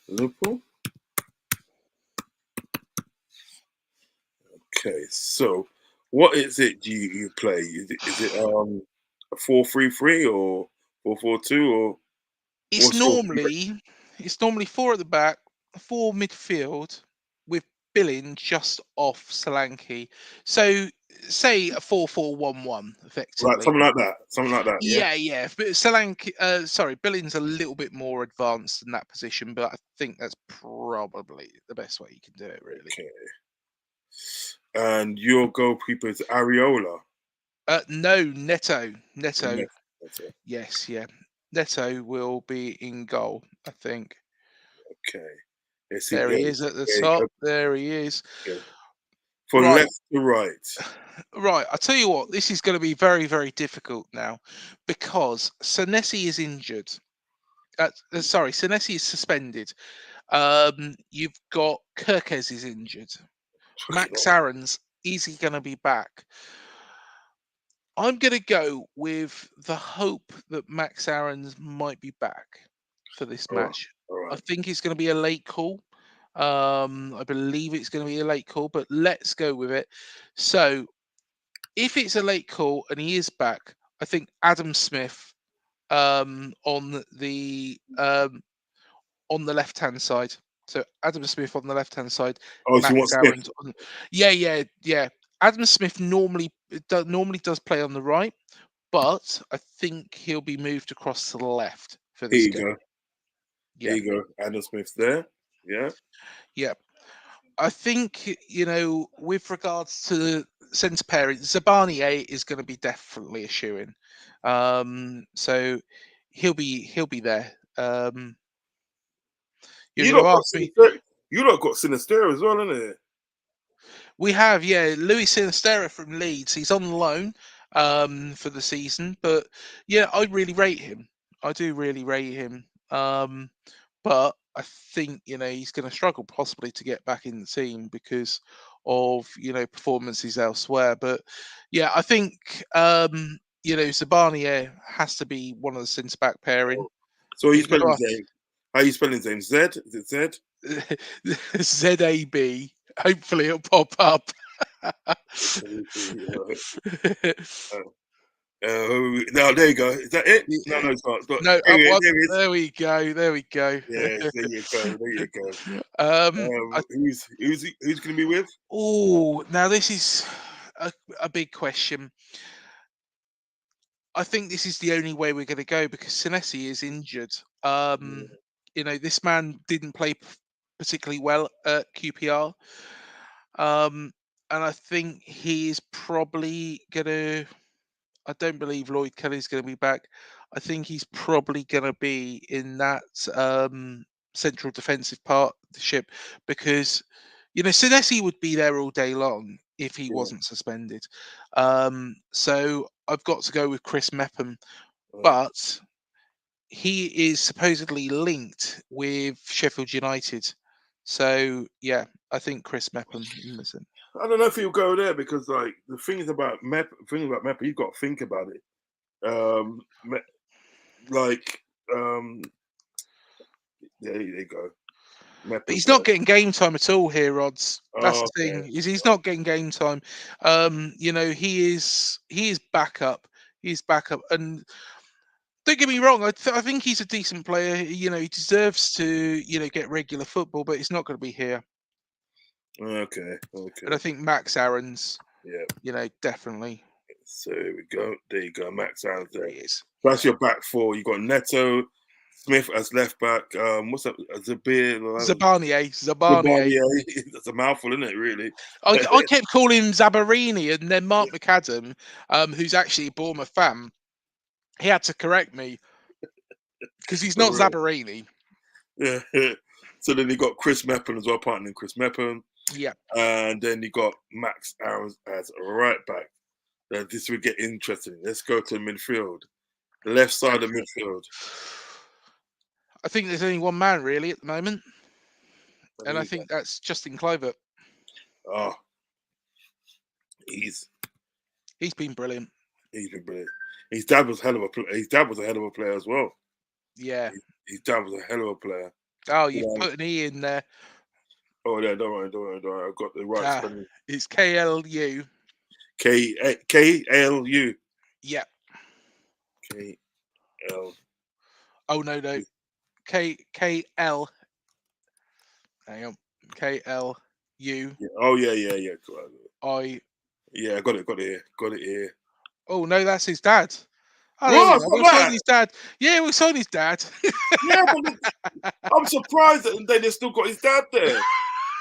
Liverpool. Okay, so what is it you play? Is it a 4-3-3 or 4-4-2 or It's what's your normally it's normally four at the back, four midfield, with Billing just off Solanke. So say a 4-4-1-1 right? effectively. Something like that. Something like that. Yeah. Yeah. But Solanke, sorry, Billing's a little bit more advanced in that position, but I think that's probably the best way you can do it, really. Okay. And your goalkeeper is Areola. No, Neto. Neto. Yes, that's it. Yes, yeah. Neto will be in goal, I think. Okay. Let's see. There There, he is at the there you top. go. There he is. Okay. From Right. left to right. Right. I tell you what, this is going to be very, very difficult now because Senesi is injured. Sorry, Senesi is suspended. You've got Kirkes is injured. Fucking Max hell. Aaron's, is he going to be back? I'm going to go with the hope that Max Aaron's might be back for this All right. match. All I right. think it's going to be a late call. I believe it's going to be a late call, but let's go with it. So if it's a late call and he is back, I think Adam Smith on the left hand side. So Adam Smith on the left hand side, Oh, so you want Max Smith? Aaron's on. Yeah. Adam Smith normally does play on the right, but I think he'll be moved across to the left for Here this you game. go. Here Yeah, you go. Adam Smith's there. Yeah. yeah. I think with regards to centre pairing, Zabani is going to be definitely a shoe in. So he'll be there. You're You going lot to got ask me. Sinister. You lot got Sinister as well, isn't it? We have, yeah, Louis Sinistera from Leeds. He's on loan for the season, but yeah, I really rate him. I do really rate him. But I think he's going to struggle possibly to get back in the team because of performances elsewhere. But yeah, I think Zabania has to be one of the centre back pairing. So he's You're going spelling to his name. How you spelling his name? Z? Is it Z? ask ZAB. Hopefully, it'll pop up. Right. No, there you go. Is that it? No, Yeah. no, it's not. It's not. No, There, up one. there it is. There we go. There we go. Yes, there you go. There you go. I, Who's going to be with? oh, now this is a big question. I think this is the only way we're going to go because Senesi is injured. Yeah, This man didn't play particularly well at QPR. And I think he is probably going to. I don't believe Lloyd Kelly's going to be back. I think he's probably going to be in that central defensive partnership because, Senesi would be there all day long if he yeah. wasn't suspended. So I've got to go with Chris Mepham, Uh, but he is supposedly linked with Sheffield United. So yeah, I think Chris Mepham. Listen, I don't know if he'll go there because, like, the thing about Mep, you've got to think about it. Me- like, there you go. but Mep is he's not there. getting game time at all here, Rodz. That's Oh, the thing. okay. Is he's not getting game time. He is backup. He's backup, and don't get me wrong. I think he's a decent player. He deserves to get regular football, but he's not going to be here. Okay. And I Okay. think Max Aaron's, Yeah. definitely. So there we go. There you go. Max Sounds There there. he is. That's your back four. You got Neto, Smith as left back. What's that? Zabir, Zabanier. Zabania. That's a mouthful, isn't it? Really. I kept calling him Zabarini, and then Mark McAdam, who's actually a Bournemouth fan, he had to correct me because he's not Zabarini. Yeah. So then you got Chris Mepham as well, partnering Chris Mepham. Yeah. And then you got Max Aaron as a right back. Now, this would get interesting. Let's go to midfield. The left side of midfield. I think there's only one man really at the moment, and I He's, think that's Justin Kluivert. oh, he's He's been brilliant. he's been brilliant. His dad was his dad was a hell of a player as well. Yeah. His dad was a hell of a player. Oh, you've put an E in there. Oh yeah, don't worry. I've got the right spelling. It's KLU. KLU. Yeah. KL. Oh no. KL. Hang on. KLU. Yeah. Oh yeah. I. Yeah, got it here. Oh no, that's his dad. Oh, there we Ross, go. got We'll sign that. his dad. Yeah, we'll sign his dad. Yeah, but I'm surprised that they still got his dad there.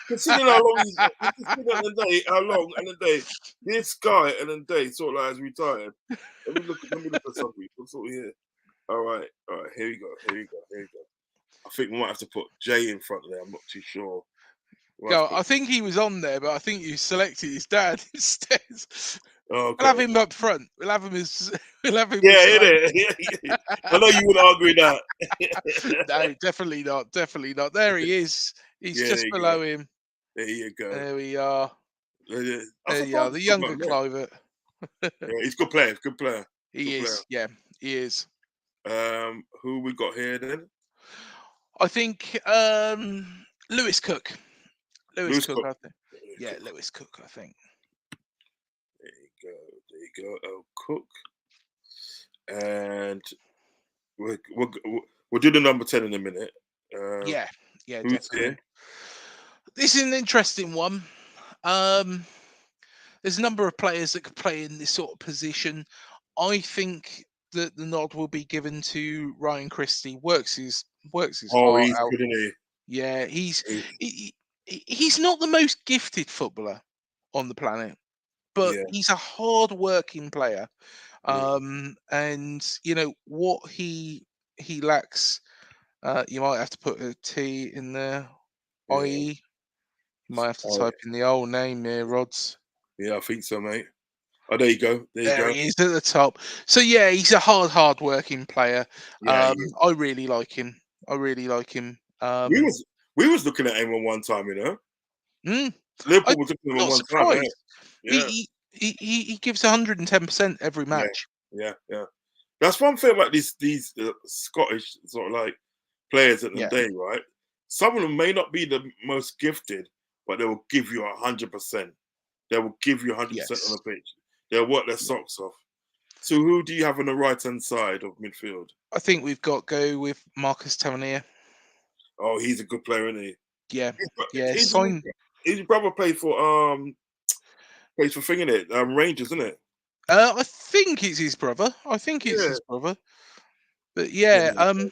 Considering how long how long, and then this guy, and then sort of like has retired. Let me look at something. What's sort of here? All right. Here you go. I think we might have to put J in front of there. I'm not too sure. Go. I think he was on there, but I think you selected his dad instead. Okay. We'll have him up front. We'll have him as. We'll have him. Yeah, yeah. I know you would argue that. No, definitely not. Definitely not. There he is. He's just below him. There you go. There we are. There you are. The younger Kluivert. Yeah, he's a good player. Good player. He is. Yeah, he is. Who we got here then? I think Lewis Cook. Lewis Cook. I think. Yeah, Lewis Cook. I think. There you go. Oh, Cook. And we'll do the number 10 in a minute. Yeah, who's definitely. here? This is an interesting one. There's a number of players that could play in this sort of position. I think that the nod will be given to Ryan Christie. Works his heart He's out. good, isn't he? Yeah, he's not the most gifted footballer on the planet, but he's a hard-working player. And what he lacks, you might have to put a T in there. I.e., you might have to type in the old name here, Rodz. Yeah, I think so, mate. Oh, there you go. There he is at the top. So yeah, he's a hard-working player. Yeah, I really like him. we was looking at him at one time, Mm, Liverpool I'm was looking at him at not one time. surprised. Yeah. He gives 110% every match. Yeah. That's one thing about these Scottish sort of like players at the day, right? Some of them may not be the most gifted, but they will give you 100%. They will give you 100% on the pitch. They'll work their socks off. So who do you have on the right hand side of midfield? I think we've got to go with Marcus Tavernier. Oh, he's a good player, isn't he? Yeah, His, yeah. his, his brother plays for thing in it, Rangers, isn't it? I think it's his brother. I think it's Yeah. his brother. But Yeah, yeah, there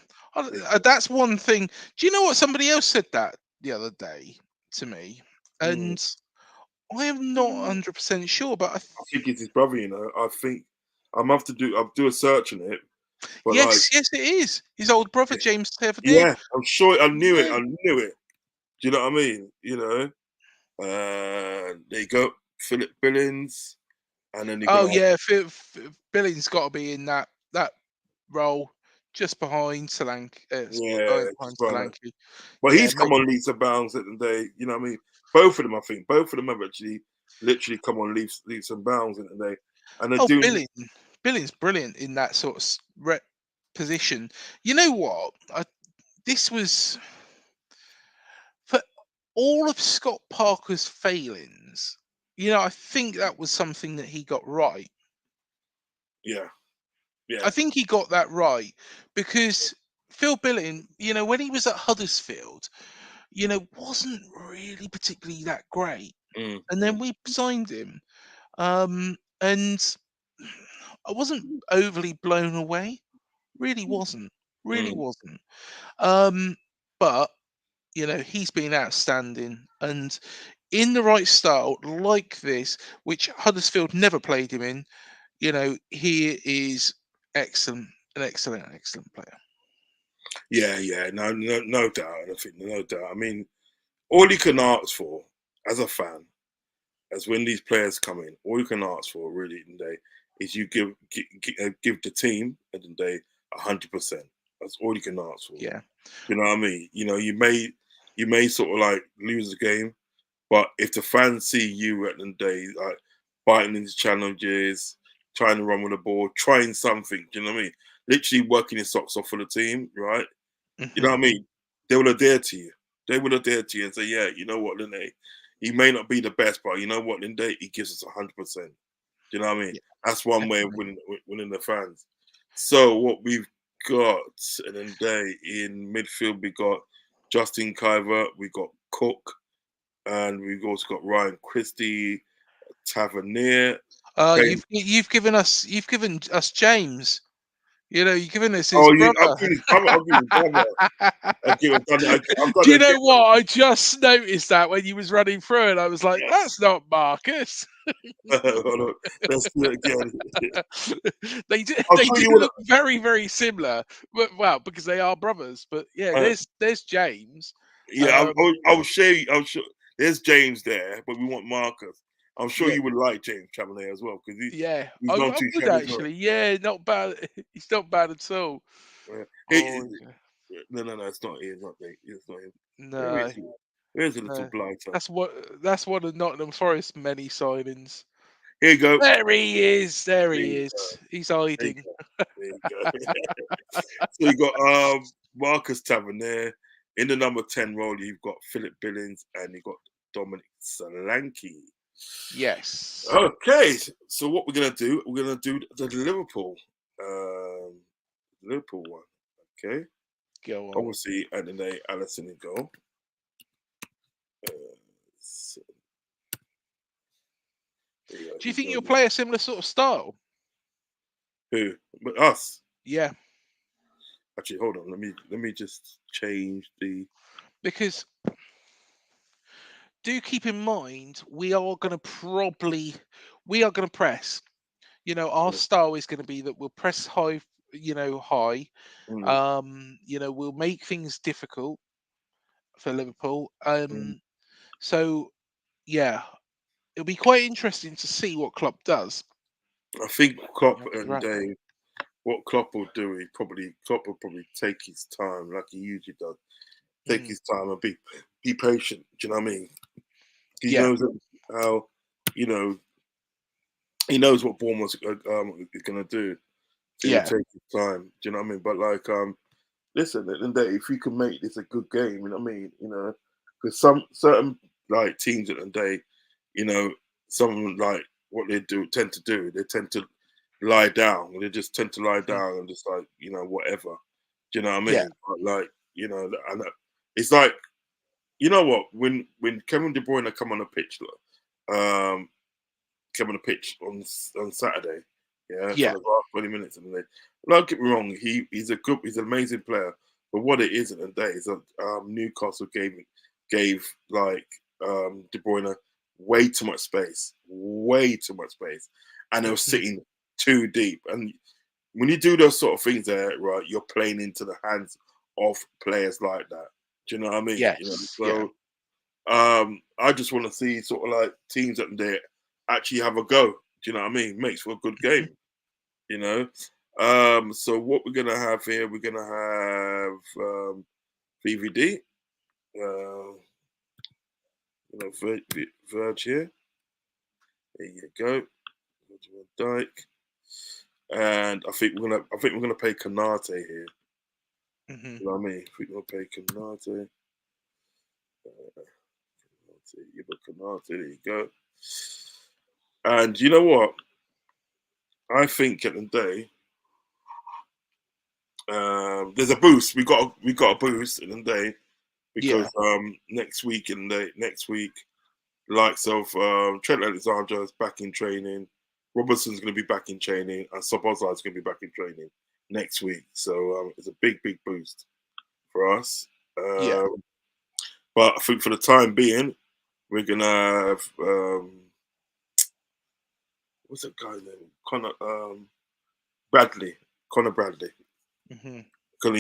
you that's one thing. Do you know what? Somebody else said that the other day to me, go. and I am not 100% sure, but I think it's his brother. I think I'll do a search on it, but like, yes, yes, it is his old brother James Tavernier. yeah, I'm sure. I knew it. Yeah. I knew it. Do you know what I mean? There you go, Philip Billings, and then you're Oh gonna have, yeah, Billings got to be in that role just behind Solanke. yeah, Behind right. Solanke. But Yeah, he's come on leaps and bounds at the day. You know what I mean? Both of them, I think, both of them have actually literally come on leaps and bounds in the day, and they're oh, doing. Billings brilliant in that sort of position. You know what? This was for all of Scott Parker's failings. I think that was something that he got right. Yeah, yeah. I think he got that right because Phil Billing, when he was at Huddersfield, wasn't really particularly that great. Mm, And then mm, we signed him, and I wasn't overly blown away. Really wasn't. Really mm. wasn't. But he's been outstanding, and in the right style like this, which Huddersfield never played him in. He is excellent, an excellent player. Yeah, yeah, no doubt. I think no doubt. I mean, all you can ask for as a fan, as when these players come in, all you can ask for really in the day is you give the team at the day 100%. That's all you can ask for. Yeah. You know what I mean? You may sort of like lose the game, but if the fans see you at the day like biting into challenges, trying to run with the ball, trying something, do you know what I mean? Literally working your socks off for the team, right? You know Hmm. what I mean? They will adhere to you. They will adhere to you and say, yeah, you know what, Linday, he may not be the best, but you know what, Linday, he gives us 100%. Do you know what I mean? Yeah, That's one way of definitely. winning the fans. So what we've got and then day in midfield, we got Justin Kiver, we got Cook, and we've also got Ryan Christie, Tavernier. Ben. You've given us James. You've given us his Oh, yeah, brother. I've given his brother. I've given his brother. I've done Do you it know again. what? I just noticed that when you was running through it, I was like, Yes. "That's not Marcus." Hold on. Let's do it again. they do, I'll they show do you what. look very very similar, but well, because they are brothers. But yeah, Uh, there's James. yeah, Um, I'll show you. I'll show. There's James there, but we want Marcus. I'm sure yeah, you would like James Cavalier as well because yeah, he's not I too would shabby as well. actually. Yeah, not bad. He's not bad at all. Uh, Oh he, no, it's not. It's not. It's not him. Where is no, he? Where's the little no, blighter? that's one of Nottingham Forest's many signings. Here you go. There he is. There There he you go. is. He's There you hiding. go. There you go. So you got Marcus Tavernier in the number 10 role. You've got Philip Billings and you've got Dominic Solanke. Yes. Okay, so what we're gonna do? We're gonna do the um, Liverpool one. Okay, Go on. obviously at the day, Allison in goal. Uh, so, there you go. Do you He's think going you'll play a similar sort of style? who? But us. Yeah, Actually, hold on. Let me just change the. because do keep in mind we are going to press. Our style is going to be that we'll press high. High. Mm, We'll make things difficult for Liverpool. mm. So yeah, it'll be quite interesting to see what Klopp does. I think Klopp After and that. Dave. What Klopp will do, Klopp will probably take his time, like he usually does. Take Mm, his time and be patient. Do you know what I mean? He yeah, knows how, you know, he knows what Bournemouth is gonna do. So he'll yeah, take his time. Do you know what I mean? But like, listen, at the end of the day, if you can make this a good game, you know what I mean? Because some certain like teams at the end of the day, you know, some like what they do tend to do. They tend to lie down. They just tend to lie Mhm. down and just like, whatever. Do you know what I Yeah. mean? But like, and it's like, you know what? When Kevin De Bruyne come on the pitch, um, came on the pitch on Saturday, yeah, for Yeah. the last 20 minutes, and don't get me wrong, he's an amazing player. But what it is at the day is that Newcastle gave like De Bruyne way too much space, and they were Mhm. sitting too deep. And when you do those sort of things, there, right, you're playing into the hands of players like that. Do you know what I mean? Yes. Yeah. So I just want to see sort of like teams that they actually have a go. Do you know what I mean? Makes for a good Mhm. game. You know. So what we're gonna have here? We're gonna have VVD. Verge here. There you go. Virgil van Dijk. And I think we're gonna play Canate here. Mhm. You know what I mean? I think we'll play Canate. You got Canate. There you go. And you know what? I think at the day, there's a boost. We got a boost in the day because Yeah. next week, likes of Trent Alexander is back in training, Robertson's going to be back in training, and Sabozza is going to be back in training next week. So it's a big boost for us. Yeah. Um, but I think for the time being, we're gonna have what's that guy's name? Bradley, Connor Bradley. Mhm. Connor,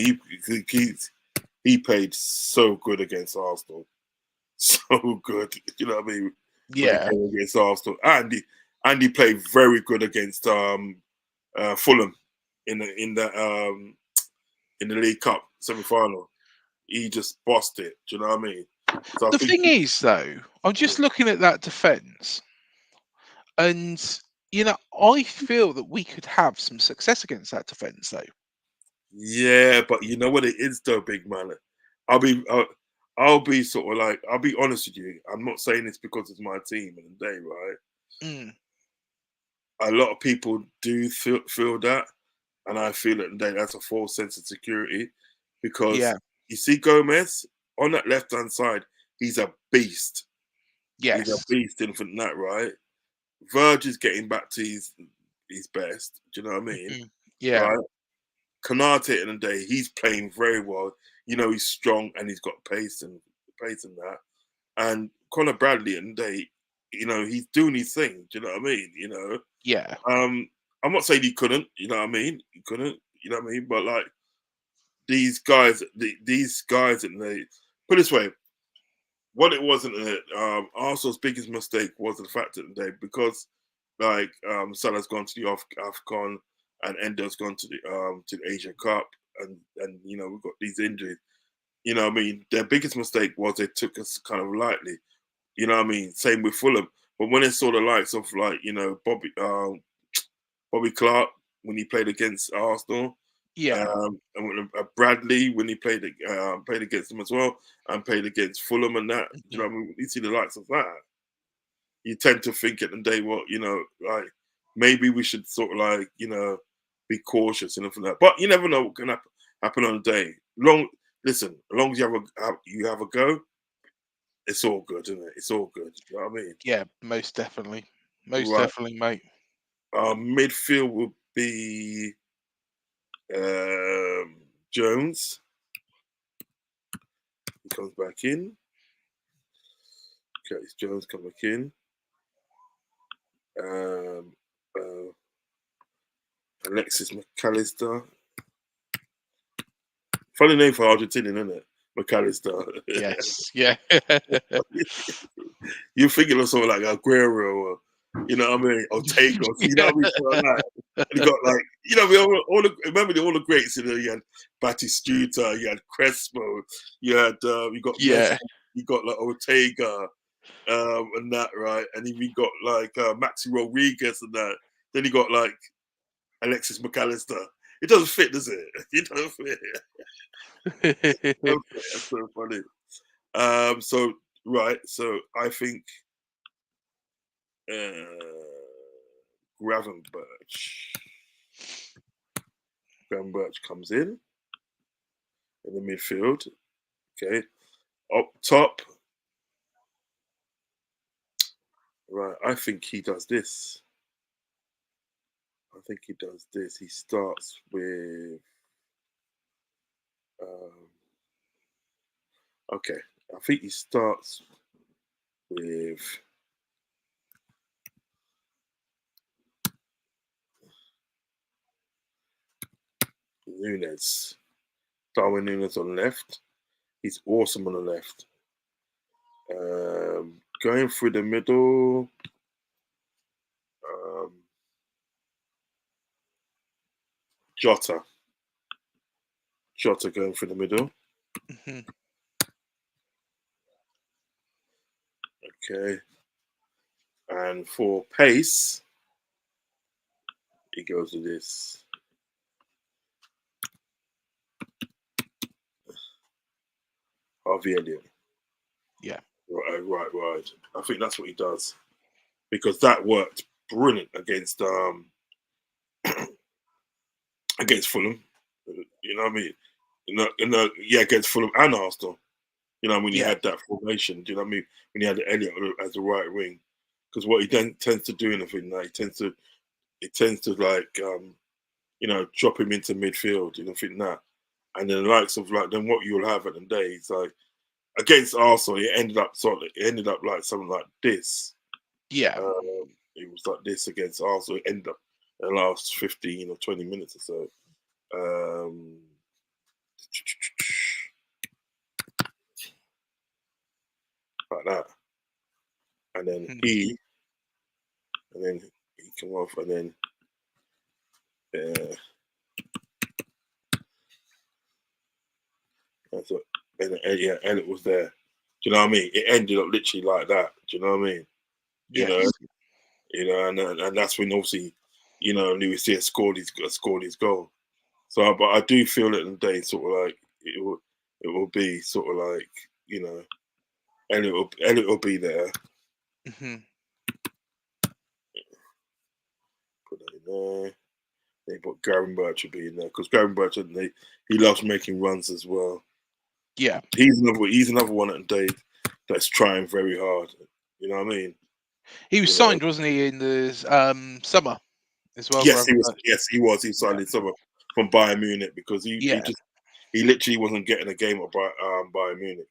he played so good against Arsenal, so good. You know what I mean? When he Yeah. played against Arsenal, and he played very good against Fulham in the League Cup semi final. He just bossed it. Do you know what I mean? So I The think thing is, though, I'm just looking at that defence, and I feel that we could have some success against that defence, though. yeah, but you know what it is though, big man. I'll be I'll, I'll be sort of like I'll be honest with you. I'm not saying this because it's my team in the day, right? Mm. A lot of people do feel that, and I feel that that's a false sense of security because Yeah. you see Gomez on that left hand side, he's a beast. He's a Yes. beast in front of that, right? Verge is getting back to his best. Do you know what I mean? Mhm. Yeah. Right? Canate in the day, he's playing very well. He's strong and he's got pace and that. And Conor Bradley in the day, he's doing his thing. Do you know what I mean? Yeah. I'm not saying he couldn't. You know what I mean? He couldn't. You know what I mean? But like these guys in the put it this way, what it wasn't Arsenal's biggest mistake was the fact that because like Salah's gone to the AFCON and Endo's gone to the Asia Cup and we've got these injuries. You know what I mean? Their biggest mistake was they took us kind of lightly. You know what I mean? Same with Fulham. But when they saw the likes of like, Bobby Clark when he played against Arsenal, Yeah. and with, Bradley when he played against them as well, and played against Fulham and that. You know Mhm. what I mean? You see the likes of that, you tend to think at the day, well, like maybe we should sort of like, be cautious and everything like that. But you never know what can happen on the day. Listen, as long as you have a go, it's all good, isn't it? It's all good. You know what I mean? Yeah. Most definitely. Most Right. definitely, mate. Midfield would be Jones. He comes back in. Curtis Jones come back in. Um, uh, Alexis McAllister. Funny name for Argentinian, isn't it? McAllister. Yes. Yeah. You're thinking of someone like Aguero or, you know what I mean, or Tagos, you know Yeah. what I mean? Something like that. And you got like, remember all the greats, you had Batistuta, you had Crespo, you got Messi, Yeah. you got like Ortega, and that, right? And then we got like Maxi Rodriguez and that. Then you got like Alexis McAllister. It doesn't fit, does it? It doesn't fit. Okay, that's so funny. So right, so I think uh, Gravenberch. Graham Birch comes in the midfield. Okay. Up top. Right. I think he does this. He starts with. Um, okay. I think he starts with. Nunes. Darwin Nunes on left. He's awesome on the left. Going through the middle. Jota. Jota going through the middle. Mm-hmm. Okay. And for pace, he goes with this. Harvey Elliott. Yeah. Right. I think that's what he does. Because that worked brilliant against against Fulham. You know what I mean? Against Fulham and Arsenal. You know, when he Yeah. had that formation, do you know what I mean? When he had Elliott as the right wing. Because what he then tends to do in the thing, like, he tends to like drop him into midfield, you know, think that. And then the likes of like then what you'll have at the day, it's like against Arsenal, it ended up like something like this. Yeah. It was like this against Arsenal. It ended up in the last 15 or 20 minutes or so. Like that. And then Mm-hmm. and then he come off, and then that's what, and Elliot was there. Do you know what I mean? It ended up literally like that. Do you know what I mean? Yes. And that's when obviously, Luis Diaz scored his goal. So, but I do feel that the day sort of like it will be sort of like Elliot will be there. Mm-hmm. Put that in there. But Garen Birch will be in there because Garen Birch, he loves making runs as well. Yeah. He's another one at the day that's trying very hard. You know what I mean? He was signed, wasn't he, in the summer as well? Yes, he Graham was. Birch? Yes, he was. He signed in summer from Bayern Munich because Yeah. he literally wasn't getting a game at Bayern Munich.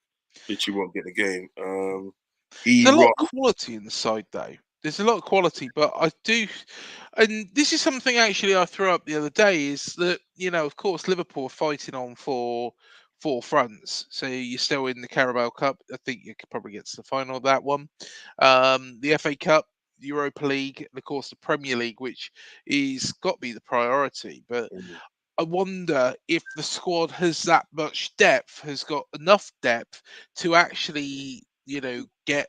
Literally wasn't getting a game. There's a lot of quality in the side, though. There's a lot of quality, but I do, and this is something actually I threw up the other day. Is that of course, Liverpool are fighting on for four fronts. So you're still in the Carabao Cup. I think you could probably get to the final of that one. The FA Cup, Europa League, and of course the Premier League, which is got to be the priority. But I wonder if the squad has that much depth, has got enough depth to actually, get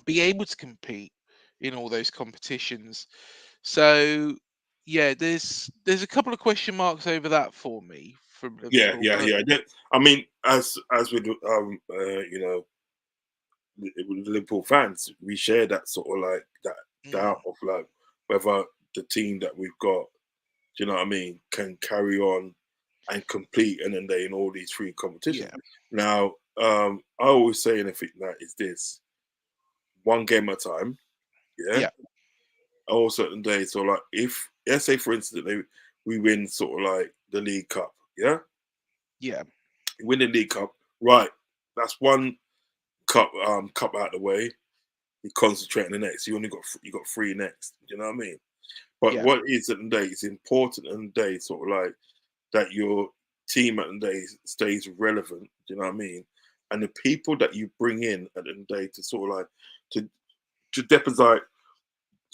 be able to compete in all those competitions. So yeah, there's a couple of question marks over that for me from Yeah. Liverpool. But I mean, as with with Liverpool fans, we share that sort of like that doubt of like whether the team that we've got, do you know what I mean, can carry on and compete and then they in all these three competitions. yeah, Now, I always say anything that is this one game at a time. Yeah. yeah, All certain days. So like if let's say for instance we win sort of like the League Cup, yeah? yeah, Win the League Cup, right. That's one cup out of the way. You concentrate on the next. You got three next. Do you know what I mean? But yeah, what is at the day is important at the day, sort of like that your team at the day stays relevant. Do you know what I mean? And the people that you bring in at the day to sort of like to deposit,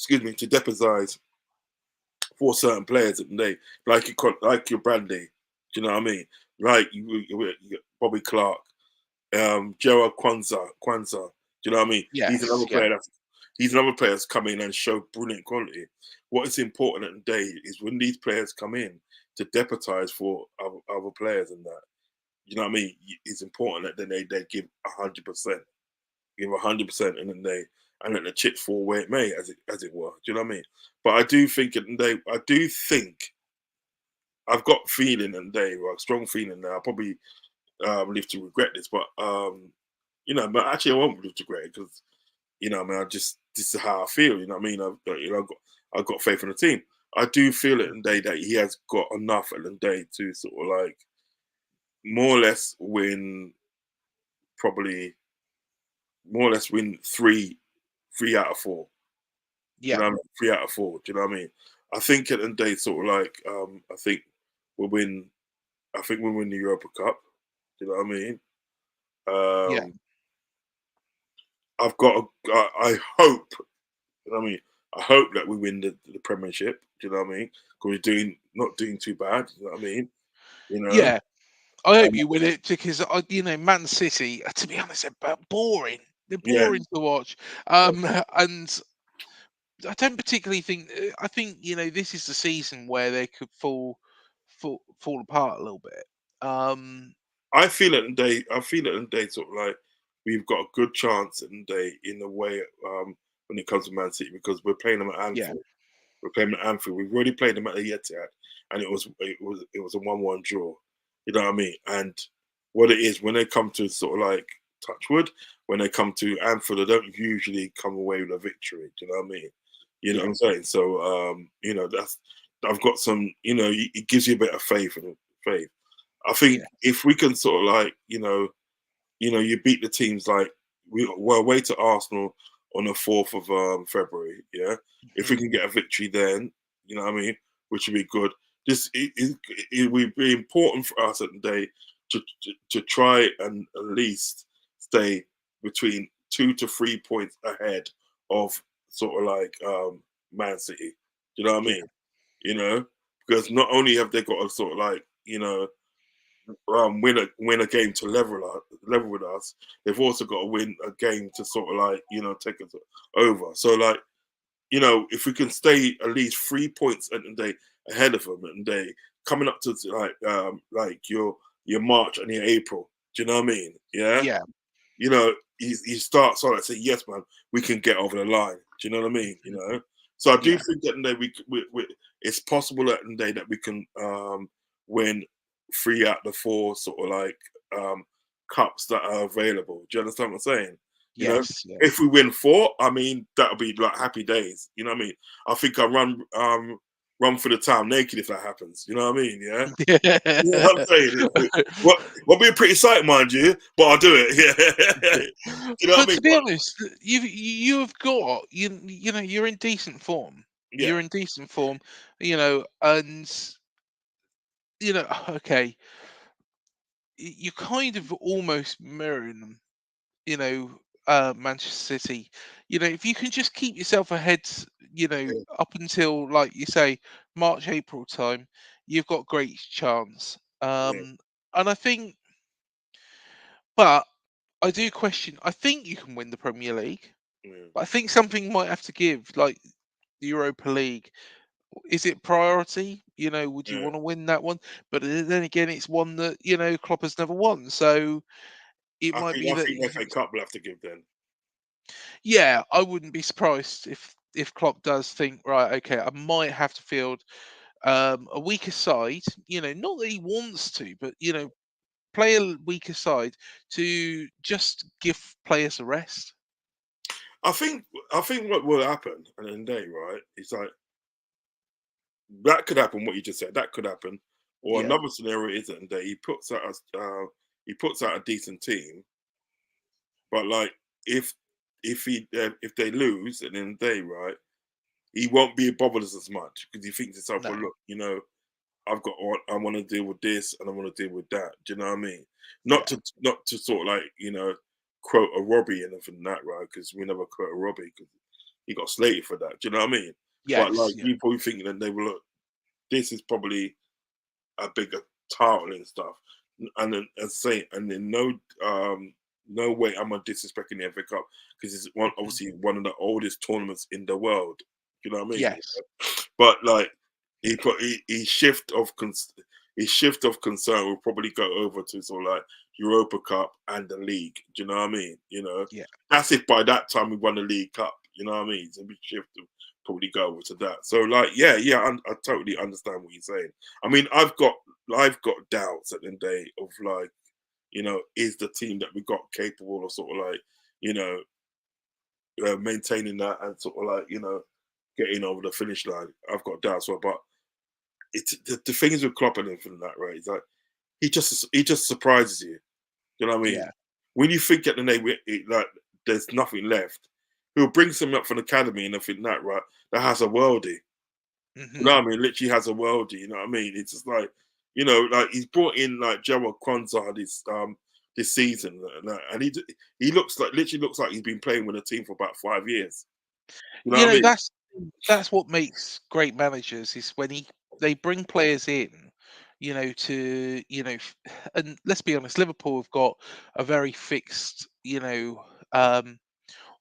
to deposit for certain players at the day, like your Bradley. Do you know what I mean? Like you Bobby Clark, Gerald Kwanzaa. Do you know what I mean? yes, yeah, He's another player that's come in and showed brilliant quality. What is important at the day is when these players come in to deputise for other players and that. You know what I mean? It's important that then they give 100%, give 100%, and then and let the chips fall where it may, as it were. Do you know what I mean? But I do think I do think I've got feeling and they or a strong feeling now. I probably live to regret this, but but actually I won't live to regret it because I mean, I just this is how I feel. You know what I mean? I've got faith in the team. I do feel it today that he has got enough at the day to sort of like more or less win, probably more or less win three out of four. Do you Yeah, know what I mean? 3 out of 4. Do you know what I mean? I think at the day, sort of like, I think we'll win. I think we'll win the Europa Cup. Do you know what I mean? yeah, Um, I've got. I hope. You know what I mean? I hope that we win the Premiership. Do you know what I mean? Because we're not doing too bad. You know what I mean? You know? yeah. I hope Um, you win it because Man City, to be honest, they're boring. They're yeah, boring to watch, and I don't particularly think. I think this is the season where they could fall apart a little bit. Um, I feel it today. I feel it today. Sort of like we've got a good chance today in a way when it comes to Man City because we're playing them at yeah, Anfield. We're playing at Anfield. We've already played them at the Etihad, and it was a 1-1 draw. You know what I mean? And what it is when they come to sort of like Touchwood, when they come to Anfield, they don't usually come away with a victory. Do you know what I mean? You know yeah, what I'm saying? So that's I've got some. It gives you a bit of faith and faith. I think yeah, if we can sort of like you beat the teams like we're away to Arsenal on the 4th of February. Yeah, if we mhm, can get a victory then, you know what I mean, which would be good. It would be important for us at the day to try and at least stay between 2 to 3 points ahead of sort of like Man City. Do you know what I yeah, mean? Because not only have they got to sort of like win a game to level with us. They've also got to win a game to sort of like take us over. So like if we can stay at least 3 points at the day ahead of them and they coming up to like your March and your April. Do you know what I mean? Yeah. yeah, You start sort of say yes, man, we can get over the line. Do you know what I mean? mhm, So I do yeah, think that today it's possible that today that we can win 3 out of the 4 sort of like cups that are available. Do you understand what I'm saying? You know, yes, yeah. if we win 4, I mean that'll be like happy days. You know what I mean? I think I run for the town naked if that happens. You know what I mean? Yeah. You know what I'm saying? What be a pretty sight, mind you, but I'll do it. Yeah. You know what But I mean? to be honest, you've got you're in decent form. Yeah. You're in decent form, and okay, you're kind of almost mirroring them. Manchester City. If you can just keep yourself ahead, Yeah. up until like you say March, April time, you've got great chance. Yeah. And I think, but I do question. I think you can win the Premier League, Yeah. but I think something might have to give, like the Europa League. Is it priority? Would you Yeah. want to win that one? But then again, it's one that Klopp has never won, so it I might think be I that. think the FA Cup will have to give then. Yeah, I wouldn't be surprised if Klopp does think, right, okay, I might have to field a weaker side. Not that he wants to, but play a weaker side to just give players a rest. I think I think what will happen at the end of the day, right? It's like that could happen. What you just said, that could happen. Or Yeah, another scenario is that he puts out a decent team, but like if if they lose at the end of the day, right, he won't be bothered as much because he thinks to himself, well, no, look, I've got I want to deal with this and I want to deal with that. Do you know what I mean? yeah, Not to sort of like quote a Robbie and anything like that, right? Because we never quote a Robbie because he got slated for that. Do you know what I mean? But yes, like yeah, you probably thinking that they will look. This is probably a bigger title and stuff. And then as I say, and then no way am I disrespecting the FA Cup because it's mhm, obviously one of the oldest tournaments in the world. You know what I mean? yes, But like his shift of concern will probably go over to sort of like Europa Cup, and the league. Do you know what I mean? Yeah. That's if by that time we won the League Cup. You know what I mean? So we shift to probably go over to that. So like, yeah, I totally understand what you're saying. I mean, I've got doubts at the end of the day of like, is the team that we got capable of sort of like, you know, maintaining that and sort of like, getting over the finish line. I've got doubts, but it's the things with Klopp and everything like that, right? It's like he just surprises you. You know what I mean? Yeah. When you think at the name like there's nothing left, he'll bring something up from the academy and I think that right that has a worldie. You know Hmm. what I mean? Literally has a worldie. You know what I mean? It's just like like he's brought in like Gerald Kwanzaa this season, and he literally looks like he's been playing with a team for about 5 years. You know You what I know, mean? that's what makes great managers is when they bring players in, to and let's be honest, Liverpool have got a very fixed,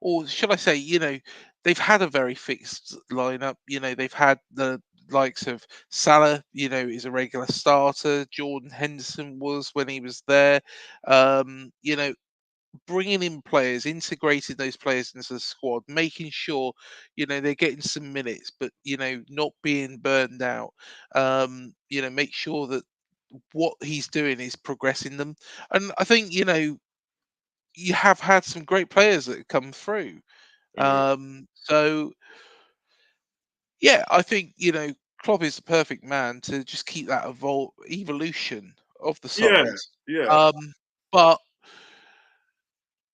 or should I say, they've had a very fixed lineup. They've had the likes of Salah, is a regular starter. Jordan Henderson was when he was there. Um, you know, bringing in players, integrating those players into the squad, making sure they're getting some minutes, but not being burned out. Make sure that what he's doing is progressing them, and I think you have had some great players that have come through. Mm. So yeah, I think Klopp is the perfect man to just keep that evolution of the Yeah, side. yeah, Um, but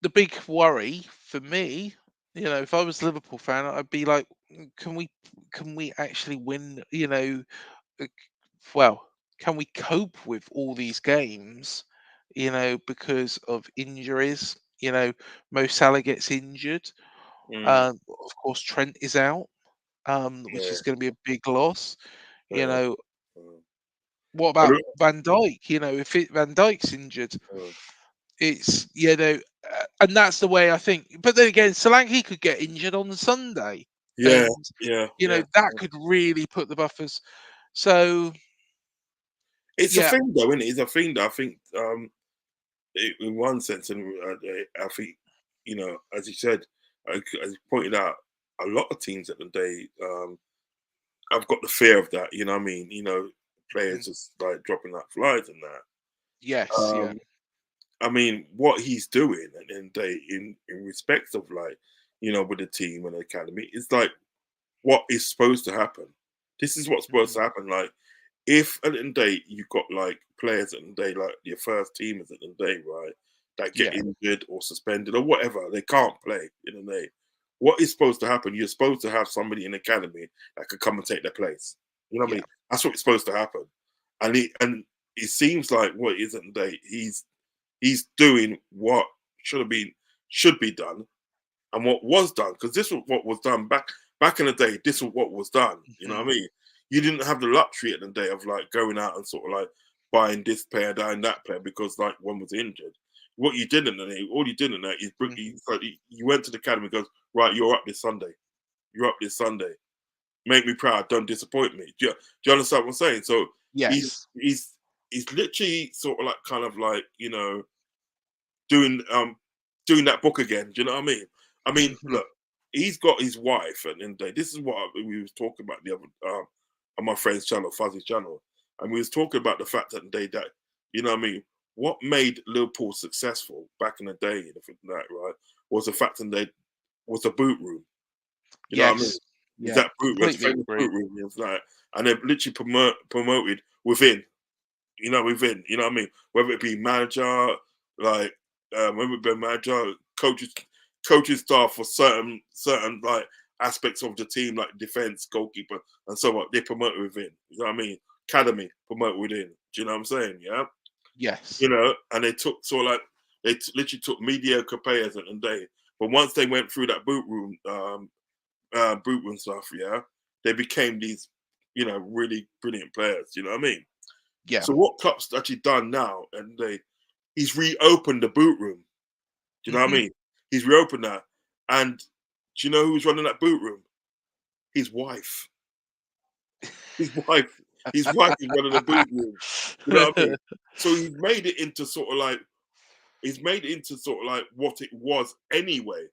the big worry for me, if I was a Liverpool fan, I'd be like, can we actually win? Uh, well, can we cope with all these games? Because of injuries. Mo Salah gets injured. mm, Of course, Trent is out, which yeah, is going to be a big loss. You yeah. know, Mm. what I about don't- Van Dijk? If Van Dijk's injured, mm. it's and that's the way I think. But then again, Solanke could get injured on Sunday, Yeah, and yeah, yeah. that could really put the buffers. So It's a yeah, thing though, isn't it? It's a thing though. I think in one sense, and I think as you said, as you pointed out, a lot of teams at the day, I've got the fear of that. You know what I mean? mm, Players just like dropping like flies and that. yes, yeah, Um, I mean, what he's doing at the end of the day, in respect of like, with the team and the academy, is like what is supposed to happen. This is what's supposed mhm, to happen. Like, if at the end of the day you've got like players at the end of the day, like your first teamers at the end of the day, right, that get yeah, injured or suspended or whatever, they can't play in the day. What is supposed to happen? You're supposed to have somebody in the academy that could come and take their place. You know what I yeah, mean? That's what's supposed to happen. And it seems like what it is at the day, he's doing what should have been should be done and what was done, because this was what was done back in the day. This was what was done. You know what I mhm, mean? You didn't have the luxury at the day of like going out and sort of like buying this player, buying that player because like one was injured. What you did in the day, all you did in that is mhm, you went to the academy and goes, right, you're up this Sunday. You're up this Sunday. Make me proud. Don't disappoint me. Do you understand what I'm saying? So he's yes, he's he's literally sort of like kind of like doing doing that book again. Do you know what I mean? I mean, mhm, look, he's got his wife, and this is what we was talking about the other on my friend's channel, Fuzzy channel, and we was talking about the fact that the day that what I mean. What made Liverpool successful back in the day, and everything like that, right, was the fact that they was a boot room. You know what I mean? yes, Is yeah, that boot room, completely famous agree. boot room, is like, and they've literally promoted within within, you know what I mean? Whether it be manager, like whether it be manager, coaches staff for certain like aspects of the team, like defense, goalkeeper, and so on. They promote within. You know what I mean? Academy promote within. Do you know what I'm saying? Yeah. Yes, And they took literally took mediocre players at the day, but once they went through that boot room stuff, yeah, they became these, really brilliant players. You know what I mean? yeah, So what Klopp's actually done now, and he's reopened the boot room. Do you know what I mhm. mean? He's reopened that, and do you know who's running that boot room? His wife. His wife. His wife is running the boot room. You know what I mean? So he's made it into sort of like He's made it into sort of like what it was anyway.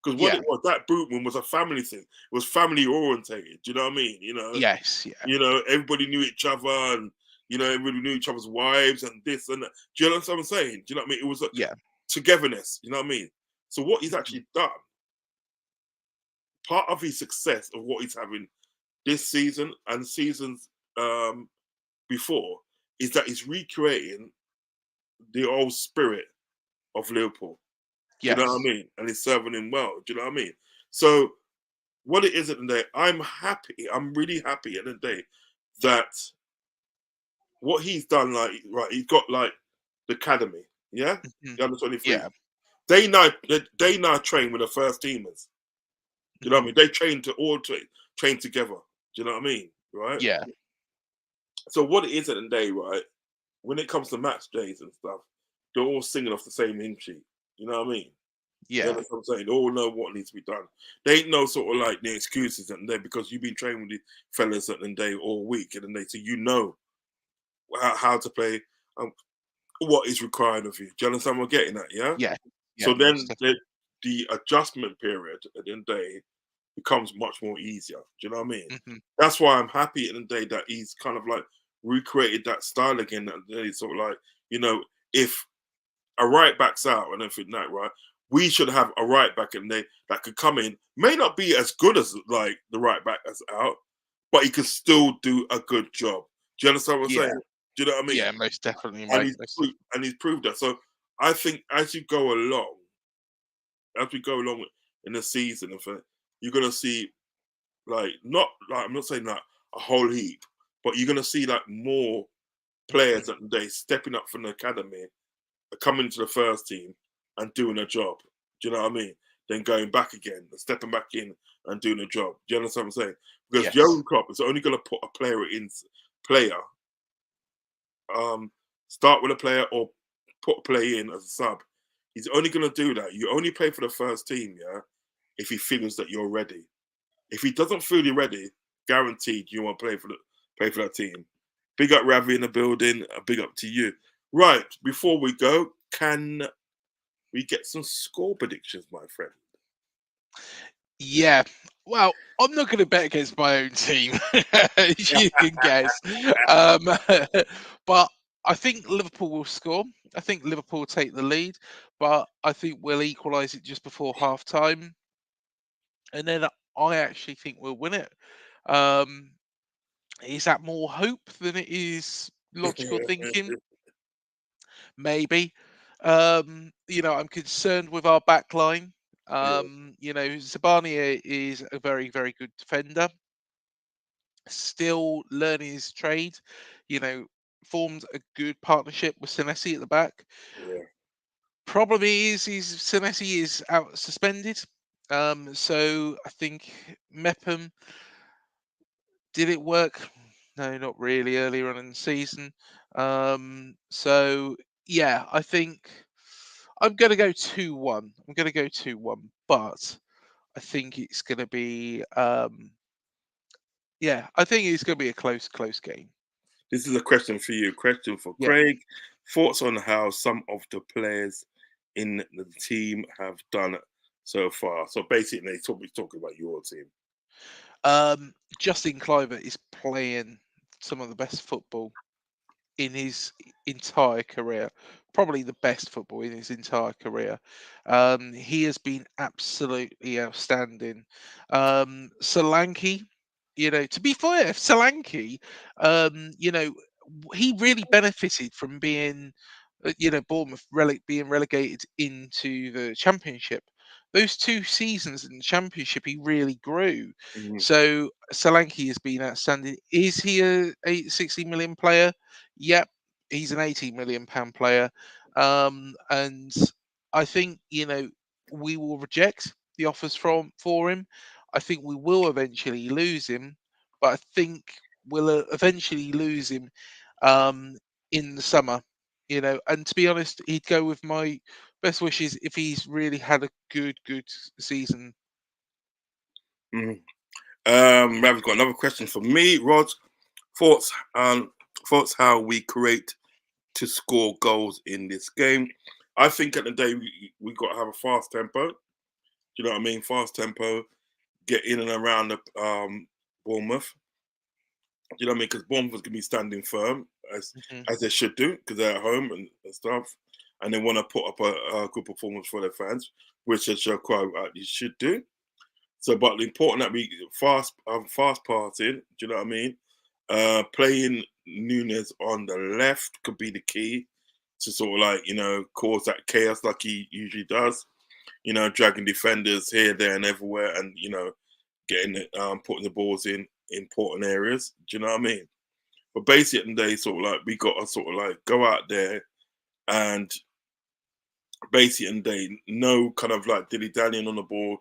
Because what Yeah. it was, that Bootman was a family thing. It was family orientated. Do you know what I mean? Yes. Yeah. Everybody knew each other, and everybody knew each other's wives and this and that. Do you know what I'm saying? Do you know what I mean? It was a Yeah. togetherness. You know what I mean? So what he's Mhm. actually done, part of his success of what he's having this season and seasons before, is that he's recreating the old spirit of Liverpool. Do you know what I Yes. mean? And he's serving him well. Do you know what I mean? So what it is at the day, I'm happy. I'm really happy at the day that what he's done, like, right, he's got like the academy, yeah, Mhm. the under 23. Yeah. They now train with the first teamers. Do you know what I Mhm. mean? They train together. Do you know what I mean? Right. Yeah. So what it is at the day, right? When it comes to match days and stuff, they're all singing off the same hymn sheet. You know what I mean? You Yeah. understand what I'm saying? They all know what needs to be done. They ain't no sort of like the excuses at the day, because you've been training with the fellas at the day all week and then so you know how to play, um, what is required of you. Do you understand what I'm getting at? Yeah. Yeah. Yeah. So Most then the, definitely. the adjustment period at the end of the day becomes much more easier. Do you know what I mean? Mhm. That's why I'm happy at the day that he's kind of like recreated that style again. That he's sort of like, if a right back's out and everything that, right, we should have a right back in there that could come in. May not be as good as like the right back that's out, but he can still do a good job. Do you understand what I'm Yeah. saying? Do you know what I mean? Yeah. Most definitely, And mate. Most definitely. he's proved that. So I think as we go along in the season, you're gonna see, like, not like, I'm not saying like a whole heap, but you're gonna see like more players Mhm. that they stepping up from the academy, coming to the first team and doing a job. Do you know what I mean? Then going back again, stepping back in and doing a job. Do you understand what I'm saying? Because Yes. Jurgen Klopp is only going to put a player, um, start with a player or put a player in as a sub. He's only going to do that. You only play for the first team, yeah, if he feels that you're ready. If he doesn't feel you're ready, guaranteed you won't play for that team. Big up Ravi in the building. A big up to you. Right, before we go, can we get some score predictions, my friend? Yeah. Well, I'm not going to bet against my own team, as you can guess. Um, but I think Liverpool will score. I think Liverpool will take the lead, but I think we'll equalise it just before half time. And then I actually think we'll win it. Um, is that more hope than it is logical thinking? Maybe. I'm concerned with our back line. Yeah, Zabania is a very, very good defender, still learning his trade, you know, formed a good partnership with Senesi at the back. yeah. Problem is Senesi is out suspended. So I think Mepham, did it work? No, not really earlier on in the season. So yeah, I think I'm going to go 2-1. I'm going to go 2-1, but I think it's going to be, yeah, I think it's going to be a close game. This is a question for you. Question for Yeah. Craig. Thoughts on how some of the players in the team have done so far? So basically, we're talking about your team. Justin Cliver is playing some of the best football in his entire career, probably the best football in his entire career. He has been absolutely outstanding. Solanke, to be fair, Solanke, he really benefited from being, Bournemouth being relegated into the Championship. Those 2 seasons in the Championship, he really grew. Mhm. So Solanke has been outstanding. Is he a 60 million player? Yep, he's an 80 million pound player. And I think, we will reject the offers for him. I think we will eventually lose him, but I think we'll eventually lose him um, in the summer. And to be honest, he'd go with my best wishes if he's really had a good season. Mhm. Rav's got another question for me. Rod, thoughts how we create to score goals in this game. I think at the day we got to have a fast tempo. Do you know what I mean? Fast tempo, get in and around the Bournemouth. Do you know what I mean? Because Bournemouth is going to be standing firm Mhm. as they should do because they're at home and stuff, and they want to put up a good performance for their fans, which they should quite you should do. So, but the important that we fast passing. Do you know what I mean? Playing Nunes on the left could be the key to sort of like cause that chaos like he usually does. Dragging defenders here, there, and everywhere, and getting it, putting the balls in important areas. Do you know what I mean? But basically, at the day, sort of like we got to sort of like go out there and basically, and they no kind of like dilly dallying on the ball,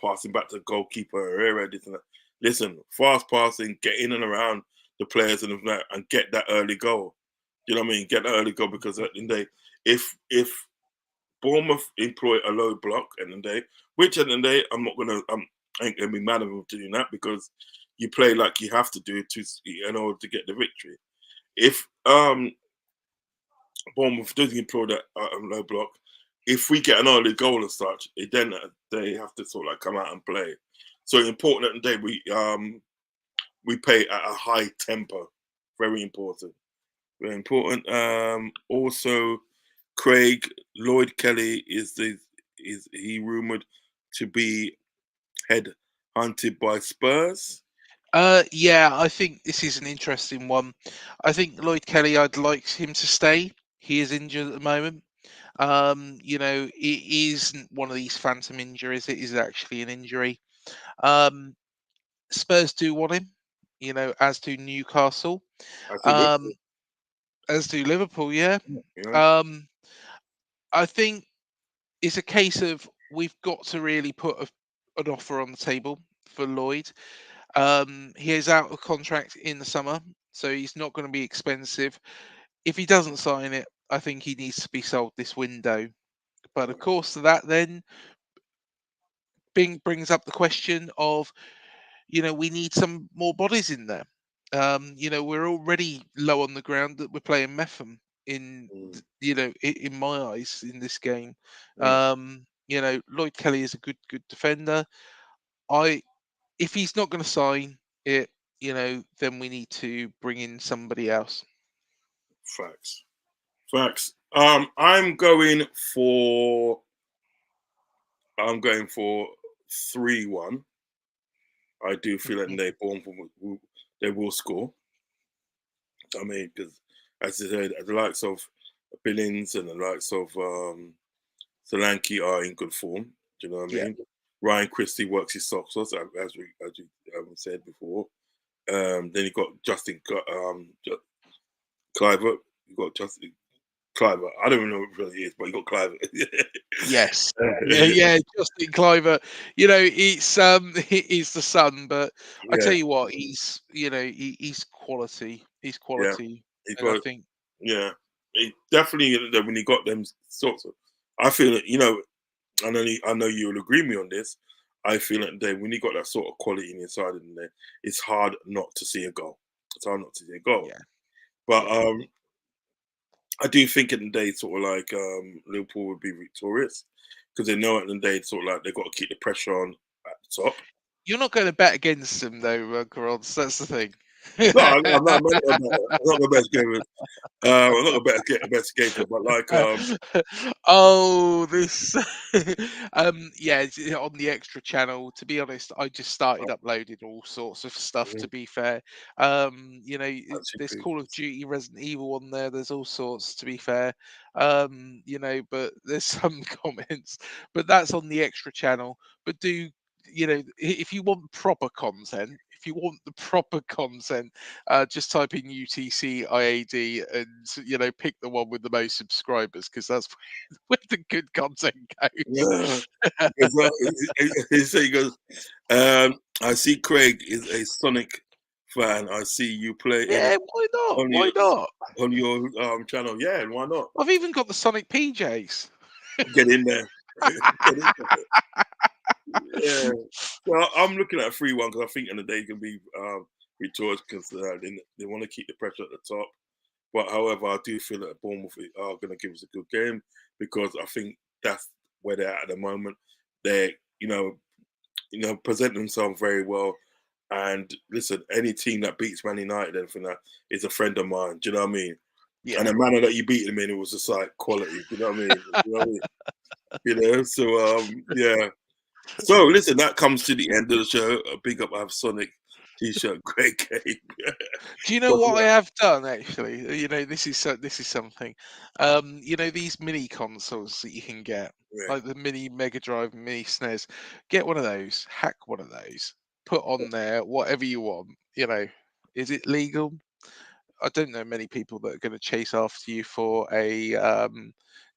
passing back to the goalkeeper, this and that. Listen, fast passing, get in and around the players and get that early goal. You know what I mean? Get that early goal because at the end of the day, if Bournemouth employ a low block at the end of the day, which at the end of the day, I ain't gonna be mad at them doing that because you play like you have to do in order to get the victory. If Bournemouth doesn't employ that low block, if we get an early goal as such, then they have to sort of like come out and play. So important at the day we play at a high tempo. Very important. Very important. Also, Craig Lloyd Kelly is he rumored to be head hunted by Spurs? Yeah, I think this is an interesting one. I think Lloyd Kelly, I'd like him to stay. He is injured at the moment. It isn't one of these phantom injuries. It is actually an injury. Um, Spurs do want him, as do Newcastle, I do um, Liverpool. as do Liverpool. Yeah. You know, Um, I think it's a case of we've got to really put an offer on the table for Lloyd. He is out of contract in the summer, so he's not going to be expensive. If he doesn't sign it, I think he needs to be sold this window. But of course, that then brings up the question of, we need some more bodies in there. We're already low on the ground that we're playing Metham in, mm, in my eyes in this game. mm, Lloyd Kelly is a good defender. I If he's not going to sign it, then we need to bring in somebody else. facts. Facts. For I'm going for 3-1. I do feel that Mhm. they will score. I mean, because as I said, the likes of Billings and the likes of Solanke are in good form. Do you know what I Yeah. mean? Ryan Christie works his socks off, as we said before. Then you got Cliver. You got Justin Cliver. I don't even know what really he is, but you got Cliver. Yes. Yeah, yeah, Justin Cliver. He's the son, but I yeah, tell you what, he's quality. He's yeah. quality, He and I got think yeah. He definitely when he got them sorts of. I feel that I know you'll agree with me on this. I feel that when you got that sort of quality in your side in there, it's hard not to see a goal. It's hard not to see a goal. yeah, But yeah. I do think in the day, sort of like Liverpool would be victorious because they know at the day, sort of like they've got to keep the pressure on at the top. You're not going to bet against him though, Rodz. That's the thing. No, I'm not the best gamer. I'm not the best gamer, but like, Oh, this. Yeah, on the extra channel. To be honest, I just started uploading all sorts of stuff. To be fair, actually, there's pretty Call of good. Duty, Resident Evil on there. There's all sorts. To be fair, but there's some comments. But that's on the extra channel. But if you want proper content, if you want the proper content, just type in UTC IAD and pick the one with the most subscribers because that's where the good content Yeah, goes. because he goes. I see Craig is a Sonic fan. I see you play in Yeah, why not? on Why your not? channel. Yeah, and why not? I've even got the Sonic PJs. Get in there. Get in there. Yeah. So I'm looking at a 3-1 because I think in the day can be victorious because they want to keep the pressure at the top. But however, I do feel that Bournemouth are going to give us a good game because I think that's where they're at the moment. They, present themselves very well. And listen, any team that beats Man United, anything that is a friend of mine. Do you know what I mean? And Yeah. the manner that you beat them in, it was just like quality. Do you know what I mean? You know what I mean? So yeah. So listen, that comes to the end of the show. A big up, I have Sonic T-shirt, great game. Do you know But what I yeah, have done actually? This is something. These mini consoles that you can get, yeah, like the mini Mega Drive, mini SNES. Get one of those, hack one of those, put on there whatever you want. Is it legal? I don't know many people that are going to chase after you for a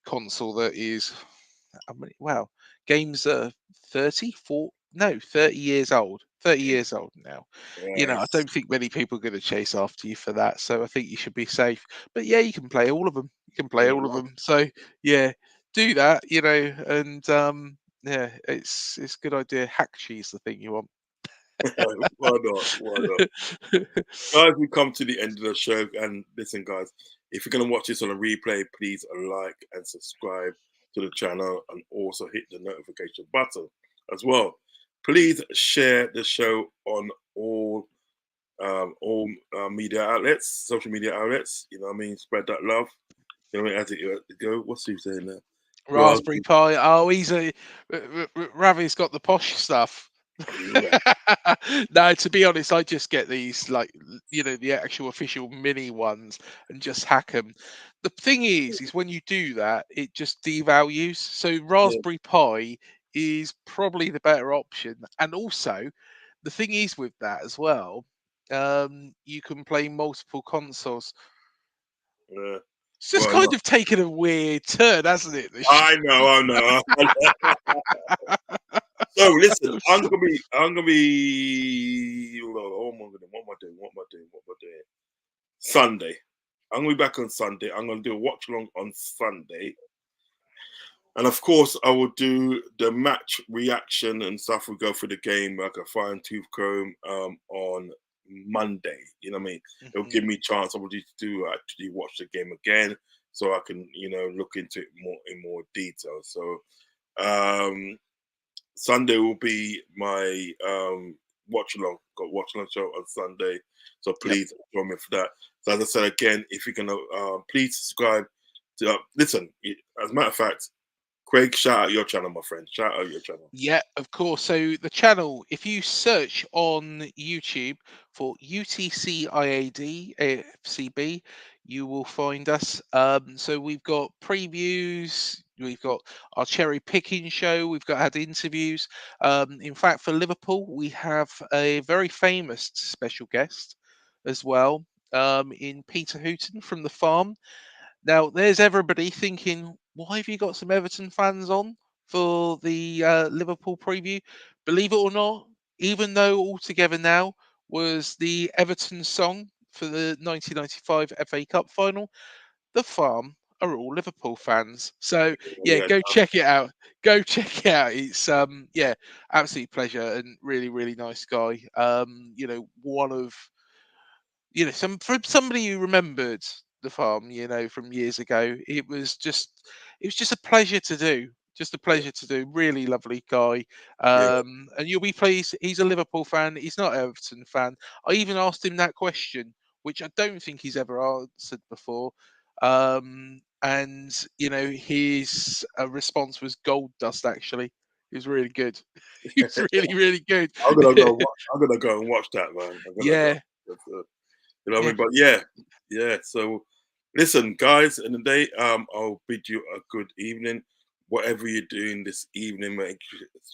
console that is, wow, games are 30 years old. 30 years old now. I right. don't think many people are going to chase after you for that. So I think you should be safe. But yeah, you can play all of them. You can play all of Yeah, them. So yeah, do that, and yeah, it's a good idea. Hack cheese the thing you want. why not? Why not? Guys, we come to the end of the show, and listen, guys, if you're gonna watch this on a replay, please like and subscribe to the channel, and also hit the notification button as well. Please share the show on all media outlets, social media outlets. You know what I mean? Spread that love. You know what I mean? As it go. What's he saying there? Rather, Raspberry Pi. Oh, Ravi's got the posh stuff. yeah, No, to be honest, I just get these the actual official mini ones and just hack them. The thing is when you do that, it just devalues. So yeah, Raspberry Pi is probably the better option. And also, the thing is with that as well, you can play multiple consoles. yeah. It's just Well, kind no, of taken a weird turn, hasn't it? This I know, I know. So listen, I'm gonna be. Oh my god, what am I doing? What am I doing? What am I doing? Sunday. I'm gonna be back on Sunday. I'm gonna do a watch along on Sunday, and of course, I will do the match reaction and stuff. We go through the game like a fine tooth comb on Monday. You know what I mean? It'll give Mhm. me a chance. I will just to actually watch the game again, so I can look into it more in more detail. So um Sunday will be my watch along. Got watch along show on Sunday, so Yep. please join me for that. So as I said again, if you're gonna please subscribe to listen. As a matter of fact, Craig, shout out your channel, my friend. Shout out your channel. Yeah, of course. So the channel, if you search on YouTube for UTCIAD AFCB, you will find us. So we've got previews, we've got our cherry picking show, we've had interviews. In fact, for Liverpool, we have a very famous special guest as well, in Peter Hooton from the farm. Now, there's everybody thinking, why have you got some Everton fans on for the Liverpool preview? Believe it or not, even though All Together Now was the Everton song for the 1995 FA Cup final, the farm are all Liverpool fans. So yeah, Yeah, go check it out. Go check it out. It's yeah, absolute pleasure and really, really nice guy. One of from somebody who remembered the farm, from years ago. It was just a pleasure to do. Just a pleasure to do. Really lovely guy. yeah, And you'll be pleased. He's a Liverpool fan. He's not an Everton fan. I even asked him that question, which I don't think he's ever answered before. And his response was gold dust. Actually, he was really good. He was yeah. really, really good. I'm gonna go. I'm gonna go and watch that, man. I'm gonna go. Yeah, You know what I yeah. mean? But yeah, yeah. So listen, guys, in the day, I'll bid you a good evening. Whatever you're doing this evening, make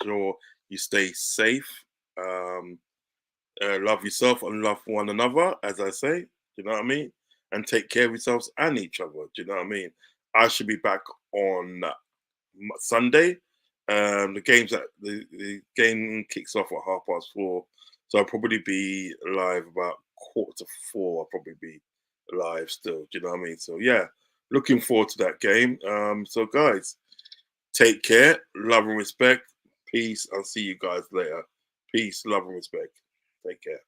sure you stay safe. Um, love yourself and love one another, as I say. Do you know what I mean? And take care of yourselves and each other. Do you know what I mean? I should be back on Sunday. The game kicks off at 4:30, so I'll probably be live about 3:45. I'll probably be live still. Do you know what I mean? So yeah, looking forward to that game. So guys, take care, love and respect, peace. I'll see you guys later. Peace, love and respect. Take care.